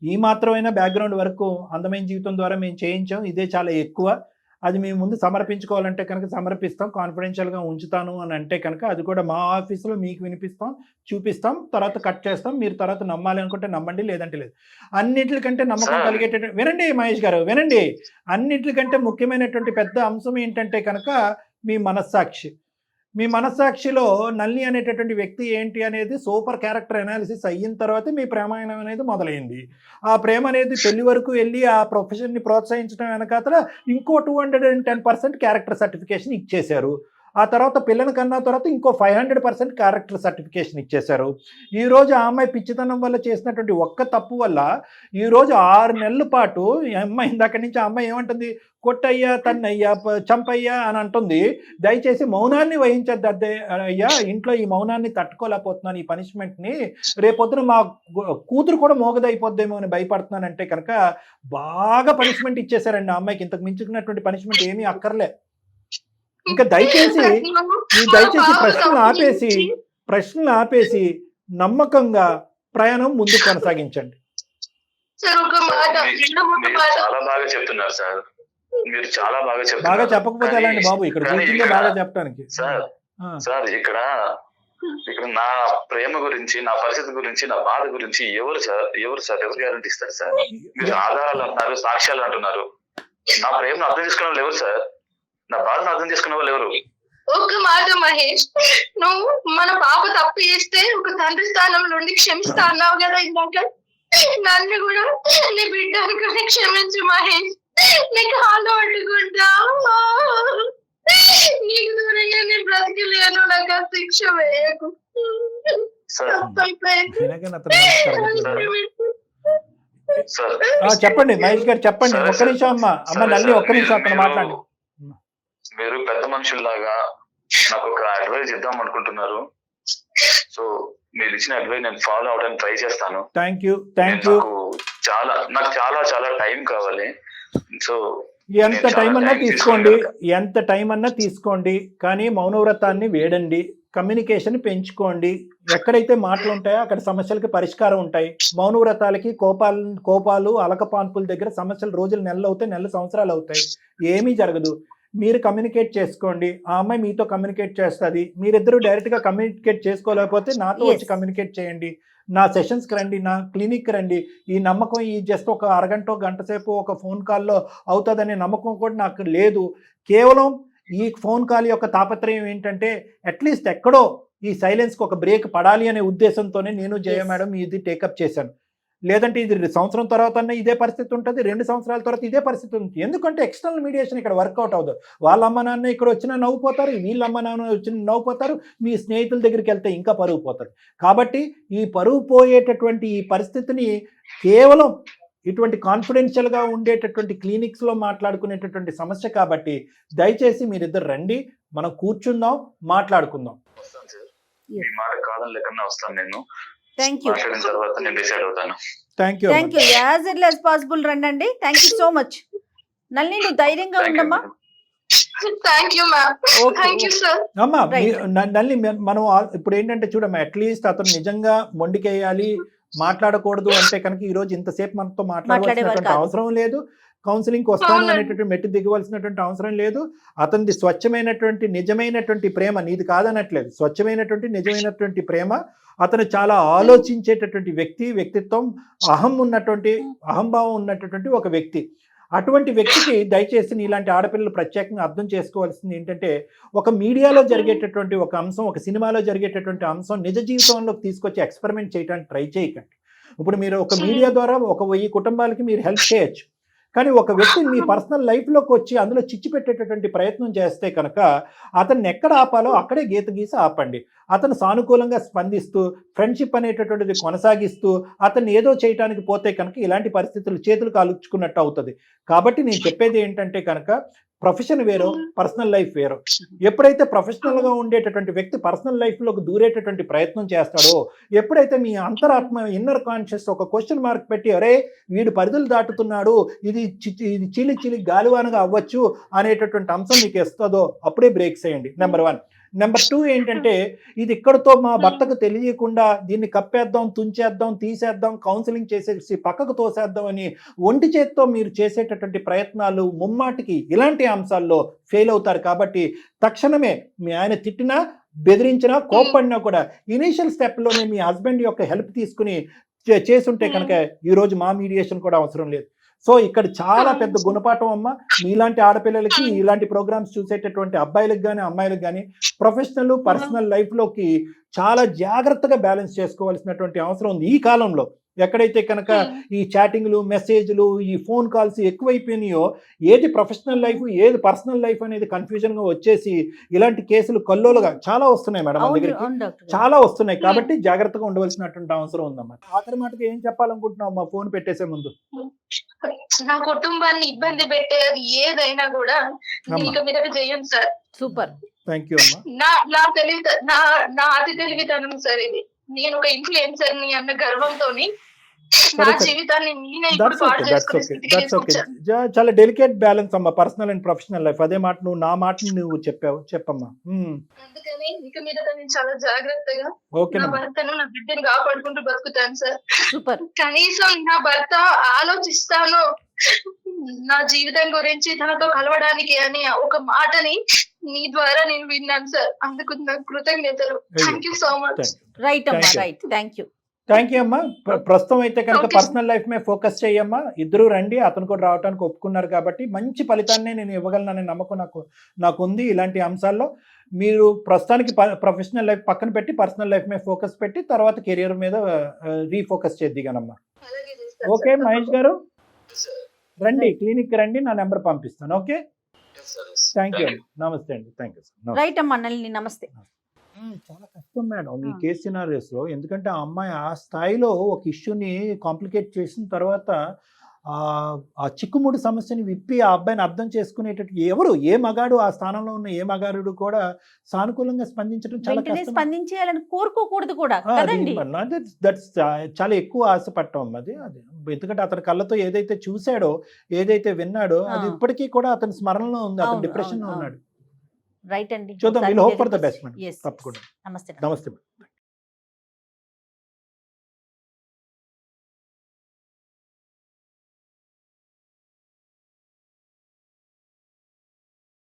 ఈ మాత్రమైన బ్యాక్గ్రౌండ్ వరకు అందమైన జీవితం ద్వారా మేము చేయించాం. ఇదే చాలా ఎక్కువ. అది మేము ముందు సమర్పించుకోవాలంటే కనుక సమర్పిస్తాం, కాన్ఫిడెన్షియల్గా ఉంచుతాను అని అంటే కనుక అది కూడా మా ఆఫీస్లో మీకు వినిపిస్తాం, చూపిస్తాం, తర్వాత కట్ చేస్తాం. మీరు తర్వాత నమ్మాలి అనుకుంటే నమ్మండి, లేదంటే లేదు. అన్నిటికంటే నమ్మకం కలిగేటటువంటి వినండి మహేష్ గారు, వినండి. అన్నిటికంటే ముఖ్యమైనటువంటి పెద్ద అంశం ఏంటంటే కనుక మీ మనస్సాక్షి. మీ మనస్సాక్షిలో నల్లి అనేటటువంటి వ్యక్తి ఏంటి అనేది సూపర్ క్యారెక్టర్ అనాలిసిస్ అయిన తర్వాత మీ ప్రేమాయణం అనేది మొదలైంది. ఆ ప్రేమ అనేది పెళ్లి వరకు వెళ్ళి ఆ ప్రొఫెషన్ని ప్రోత్సహించడం వెనకాతల ఇంకో 210% క్యారెక్టర్ సర్టిఫికేషన్ ఇచ్చేశారు. ఆ తర్వాత పిల్లని కన్నా తర్వాత ఇంకో 500% క్యారెక్టర్ సర్టిఫికేషన్ ఇచ్చేశారు. ఈరోజు ఆ అమ్మాయి పిచ్చితనం వల్ల చేసినటువంటి ఒక్క తప్పు వల్ల ఈరోజు 6 నెలల పాటు ఈ అమ్మాయి ఇందాక నుంచి ఆ అమ్మాయి ఏమంటుంది? కొట్టయ్యా, తన్నయ్యా, చంపయ్యా అని అంటుంది. దయచేసి మౌనాన్ని వహించద్దే అయ్యా, ఇంట్లో ఈ మౌనాన్ని తట్టుకోలేకపోతున్నాను, ఈ పనిష్మెంట్ని. రేపొద్దున మా కూతురు కూడా మోగదైపోద్దేమో అని భయపడుతున్నానంటే కనుక బాగా పనిష్మెంట్ ఇచ్చేశారండి ఆ అమ్మాయికి. ఇంతకు మించుకున్నటువంటి పనిష్మెంట్ ఏమీ అక్కర్లే. ఇంకా దయచేసి ప్రశ్నలు ఆపేసి నమ్మకంగా ప్రయాణం ముందు కొనసాగించండి. చాలా బాగా చెప్తున్నారు సార్, మీరు చాలా బాగా చెప్పకపోతే ఎలా అండి బాబు? ఇక్కడ బాగా చెప్పడానికి సార్ ఇక్కడ ఇక్కడ నా ప్రేమ గురించి, నా పరిస్థితి గురించి, నా బాధ గురించి ఎవరు ఎవరు గ్యారంటీ ఇస్తారు సార్? మీరు ఆధారాలు అంటున్నారు, సాక్ష్యాలు అంటున్నారు. నా ప్రేమను అర్థం చేసుకునే వాళ్ళు ఎవరు సార్? నా బాధను అర్థం చేసుకునే వాళ్ళు ఎవరు? ఒక్క మాట మహేష్, నువ్వు మన పాప తప్పు చేస్తే ఒక తండ్రి స్థానం నుండి క్షమిస్తా అన్నావు కదా ఇందాక. నన్ను కూడా నీ బిడ్డ అనుకుని క్షమించు మహేష్. నీ కాళ్ళు పట్టుకుంటా, నీకు దూరంగా నేను బ్రతికలేను. నాకు ఆ శిక్ష వేయకు. తప్పైపోయింది. వినగానే అతను మనసు కరగట్లేదు. సార్ చెప్పండి మహేష్ గారు, చెప్పండి. సరే, ఒక్క నిమిషం అమ్మా. అమ్మ సరే, నల్లి, సరే. ఒక్క నిమిషం అతను మాట్లాడి. మీరు పెద్ద మనుషుల్లాగా నాకు ఒక అడ్వైజ్ ఇద్దాం అనుకుంటున్నారు. సో మీరు ఇచ్చిన అడ్వైజ్ నేను ఫాలో అవడానికి ట్రై చేస్తాను. Thank you, thank you. నాకు చాలా టైం కావాలి. సో ఎంత టైం అన్నా తీసుకోండి, ఎంత టైం అన్నా తీసుకోండి, కానీ మౌనవ్రతాన్ని వేడండి, కమ్యూనికేషన్ పెంచుకోండి. ఎక్కడైతే మాటలు ఉంటాయో అక్కడ సమస్యలకి పరిష్కారం ఉంటాయి. మౌనవ్రతాలకి కోపాలు అలకపాన్పుల దగ్గర సమస్యలు రోజులు నెలలు అవుతాయి, నెలలు సంవత్సరాలు అవుతాయి, ఏమీ జరగదు. మీరు కమ్యూనికేట్ చేసుకోండి, ఆ అమ్మాయి మీతో కమ్యూనికేట్ చేస్తుంది. మీరిద్దరూ డైరెక్ట్గా కమ్యూనికేట్ చేసుకోలేకపోతే నాతో వచ్చి కమ్యూనికేట్ చేయండి. నా సెషన్స్కి రండి, నా క్లినిక్కి రండి. ఈ నమ్మకం ఈ జస్ట్ ఒక అరగంట గంట సేపు ఒక ఫోన్ కాల్లో అవుతుందనే నమ్మకం కూడా నాకు లేదు. కేవలం ఈ ఫోన్ కాల్ యొక్క తాపత్రయం ఏంటంటే అట్లీస్ట్ ఎక్కడో ఈ సైలెన్స్కి ఒక బ్రేక్ పడాలి అనే ఉద్దేశంతోనే నేను జయ మేడం ఇది టేకప్ చేశాను. లేదంటే ఇది సంవత్సరం తర్వాత ఇదే పరిస్థితి ఉంటుంది, 2 సంవత్సరాల తర్వాత ఇదే పరిస్థితి ఉంటుంది. ఎందుకంటే ఎక్స్టర్నల్ మీడియేషన్ ఇక్కడ వర్కౌట్ అవుతుంది. వాళ్ళ అమ్మ నాన్న ఇక్కడ వచ్చినా నవ్వుపోతారు, వీళ్ళ అమ్మ నాన్న వచ్చిన నవ్వుపోతారు, మీ స్నేహితుల దగ్గరికి వెళ్తే ఇంకా పరువు పోతారు. కాబట్టి ఈ పరువు పోయేటటువంటి ఈ పరిస్థితిని కేవలం ఇటువంటి కాన్ఫిడెన్షియల్గా ఉండేటటువంటి క్లినిక్స్లో మాట్లాడుకునేటటువంటి సమస్య. కాబట్టి దయచేసి మీరిద్దరు రండి, మనం కూర్చుందాం, మాట్లాడుకుందాం. వస్తాను సార్, మీ మాట కాదని లేకన్నా వస్తాను. నేను థ్యాంక్ యూ, మాట్లాడిన తర్వాత నేను డిసైడ్ అవుతాను. Thank you, thank you. As early as possible రండి. Thank you so much. Nalli, నువ్వు ధైర్యంగా ఉండమ్మా. Thank you ma'am. Okay, thank you sir. అమ్మా Right. నల్లి, మనం ఇప్పుడు ఏంటంటే చూడమ్మా, అట్లీస్ట్ అతను నిజంగా మొండికేయాలి, మాట్లాడకూడదు అంటే కనుక ఈ రోజు ఇంతసేపు మనతో మాట్లాడవలసినటువంటి కాదు. అవసరం లేదు. కౌన్సిలింగ్కి వస్తాను అవునండి. అనేటువంటి మెట్టు దిగవలసినటువంటి అవసరం లేదు. అతనిది స్వచ్ఛమైనటువంటి నిజమైనటువంటి ప్రేమ, నీది కాదనట్లేదు, స్వచ్ఛమైనటువంటి నిజమైనటువంటి ప్రేమ. అతను చాలా ఆలోచించేటటువంటి వ్యక్తిత్వం, అహంభావం ఉన్నటువంటి ఒక వ్యక్తి. అటువంటి వ్యక్తికి దయచేసి నీలాంటి ఆడపిల్లలు ప్రత్యేకంగా అర్థం చేసుకోవాల్సింది ఏంటంటే, ఒక మీడియాలో జరిగేటటువంటి ఒక అంశం, ఒక సినిమాలో జరిగేటటువంటి అంశం నిజ జీవితంలోకి తీసుకొచ్చి ఎక్స్పెరిమెంట్ చేయడానికి ట్రై చేయకండి. ఇప్పుడు మీరు ఒక మీడియా ద్వారా 1000 కుటుంబాలకి మీరు హెల్ప్ చేయొచ్చు, కానీ ఒక వ్యక్తిని మీ పర్సనల్ లైఫ్లోకి వచ్చి అందులో చిచ్చు పెట్టేటటువంటి ప్రయత్నం చేస్తే కనుక అతన్ని ఎక్కడ ఆపాలో అక్కడే గీత గీసి ఆపండి. అతను సానుకూలంగా స్పందిస్తూ ఫ్రెండ్షిప్ అనేటటువంటిది కొనసాగిస్తూ అతన్ని ఏదో చేయడానికి పోతే కనుక ఇలాంటి పరిస్థితులు చేతులు కాలుచుకున్నట్టు అవుతుంది. కాబట్టి నేను చెప్పేది ఏంటంటే కనుక ప్రొఫెషన్ వేరు, పర్సనల్ లైఫ్ వేరు. ఎప్పుడైతే ప్రొఫెషనల్గా ఉండేటటువంటి వ్యక్తి పర్సనల్ లైఫ్లోకి దూరేటటువంటి ప్రయత్నం చేస్తాడో, ఎప్పుడైతే మీ అంతరాత్మ ఇన్నర్ కాన్షియస్ ఒక క్వశ్చన్ మార్క్ పెట్టి అరే వీడు పరిధులు దాటుతున్నాడు, ఇది చీలి గాలివానగా అవ్వచ్చు అనేటటువంటి అంశం మీకు ఇస్తుందో అప్పుడే బ్రేక్ చేయండి. నెంబర్ 1. నెంబర్ 2 ఏంటంటే, ఇది ఇక్కడతో మా భర్తకు తెలియకుండా దీన్ని కప్పేద్దాం, తుంచేద్దాం, తీసేద్దాం, కౌన్సిలింగ్ చేసేసి పక్కకు తోసేద్దాం అని ఒంటి చేత్తో మీరు చేసేటటువంటి ప్రయత్నాలు ముమ్మాటికి ఇలాంటి అంశాల్లో ఫెయిల్ అవుతారు. కాబట్టి తక్షణమే మీ ఆయన తిట్టినా, బెదిరించినా, కోప్పడినా కూడా ఇనీషియల్ స్టెప్లోనే మీ హస్బెండ్ యొక్క హెల్ప్ తీసుకుని చేసుంటే కనుక ఈరోజు మా మీడియేషన్ కూడా అవసరం లేదు. సో ఇక్కడ చాలా పెద్ద గుణపాఠం అమ్మ. మీలాంటి ఆడపిల్లలకి, ఇలాంటి ప్రోగ్రామ్స్ చూసేటటువంటి అబ్బాయిలకు కానీ అమ్మాయిలకు కానీ ప్రొఫెషనల్ పర్సనల్ లైఫ్లోకి చాలా జాగ్రత్తగా బ్యాలెన్స్ చేసుకోవాల్సినటువంటి అవసరం ఉంది ఈ కాలంలో. ఎక్కడైతే కనుక ఈ చాటింగ్లు, మెసేజ్లు, ఈ ఫోన్ కాల్స్ ఎక్కువైపోయినాయో, ఏది ప్రొఫెషనల్ లైఫ్ ఏది పర్సనల్ లైఫ్ అనేది కన్ఫ్యూజన్గా వచ్చేసి ఇలాంటి కేసులు కల్లోలుగా చాలా వస్తున్నాయి మేడం మన దగ్గరికి, చాలా వస్తున్నాయి. కాబట్టి జాగ్రత్తగా ఉండవలసినటువంటి అవసరం ఉందమ్మా. ఆఖరి మాటకి ఏం చెప్పాలనుకుంటున్నావు అమ్మా ఫోన్ పెట్టేసే ముందు? నా కుటుంబాన్ని ఇబ్బంది పెట్టేది ఏదైనా కూడా ఇక మీద చేయను సార్. సూపర్, థ్యాంక్ యూ అమ్మా. నా అతి తెలివితనం సార్ ఇది. నేను ఒక ఇన్ఫ్లుయెన్సర్ ని అన్న గర్వంతోని నా జీవితాన్ని నేనే ఇప్పుడు పాడు చేసుకునే స్థితికి తీసుకొచ్చాను. చాలా డెలికేట్ బ్యాలెన్స్ అమ్మా, పర్సనల్ అండ్ ప్రొఫెషనల్ లైఫ్. అదే మాట నువ్వు నా మాటని నువ్వు చెప్పమ్మా. అందుకని ఇక మీద నేను చాలా జాగ్రత్తగా ఓకే నా భర్తను, నా బిడ్డను కాపాడుకుంటూ బతుకుతాను సార్. సూపర్. కనీసం నా భర్త ఆలోచిస్తాను నా జీవితం గురించి తనతో కలవడానికి అని ఒక మాటని మీ ద్వారా నేను విన్నాను సార్. అందుకు నాకు కృతజ్ఞతలు. Thank you so much. Right అమ్మా, Thank you. Right, thank you. Thank you అమ్మా. ప్రస్తుతం అయితే కనుక Okay. పర్సనల్ లైఫ్ మీద ఫోకస్ చేయమ్మా. ఇద్దరు రండి, అతను కూడా రావడానికి ఒప్పుకున్నారు కాబట్టి మంచి ఫలితాన్ని నేను ఇవ్వగలననే నమ్మకం నాకు ఉంది. ఇలాంటి అంశాల్లో మీరు ప్రస్తుతానికి ప్రొఫెషనల్ లైఫ్ పక్కన పెట్టి పర్సనల్ లైఫ్ మీద ఫోకస్ పెట్టి తర్వాత కెరియర్ మీద రీఫోకస్ చేద్దిగానమ్మా. అలాగే చేస్తాను ఓకే సార్. మహేష్ గారు, Sir. రండి క్లినిక్ రండి, నా నెంబర్ పంపిస్తాను. Okay, Yes, sir. Thank you. Thank you. నమస్తే అండి, థ్యాంక్ యూ సార్. రైట్ అమ్మా నళిని, నమస్తే. చాలా కష్టం మేడం ఈ కేసు సినారియోస్ లో. ఎందుకంటే ఆ అమ్మాయి ఆ స్థాయిలో ఒక ఇష్యూని కాంప్లికేట్ చేసిన తర్వాత ఆ చిక్కుముడి సమస్యని విప్పి ఆ అబ్బాయిని అర్థం చేసుకునేటట్టు ఏ మగాడు ఆ స్థానంలో ఉన్న ఏ మగాడు కూడా సానుకూలంగా స్పందించడం చాలా వెంటనే కష్టం. స్పందించేయాలని కోరుకోకూడదు కూడా కదండి. దట్స్ చాలా ఎక్కువ ఆశపడటం అది. ఎందుకంటే అతని కళ్ళతో ఏదైతే చూశాడో, ఏదైతే విన్నాడో అది ఇప్పటికీ కూడా అతని స్మరణలో ఉంది. అతను అవును, డిప్రెషన్ లో అవును, ఉన్నాడు. రైట్ అండి. చూద్దాం. We'll hope for the best madam. Yes, yes. తప్పకుండా. నమస్తే. నమస్తే మేడం.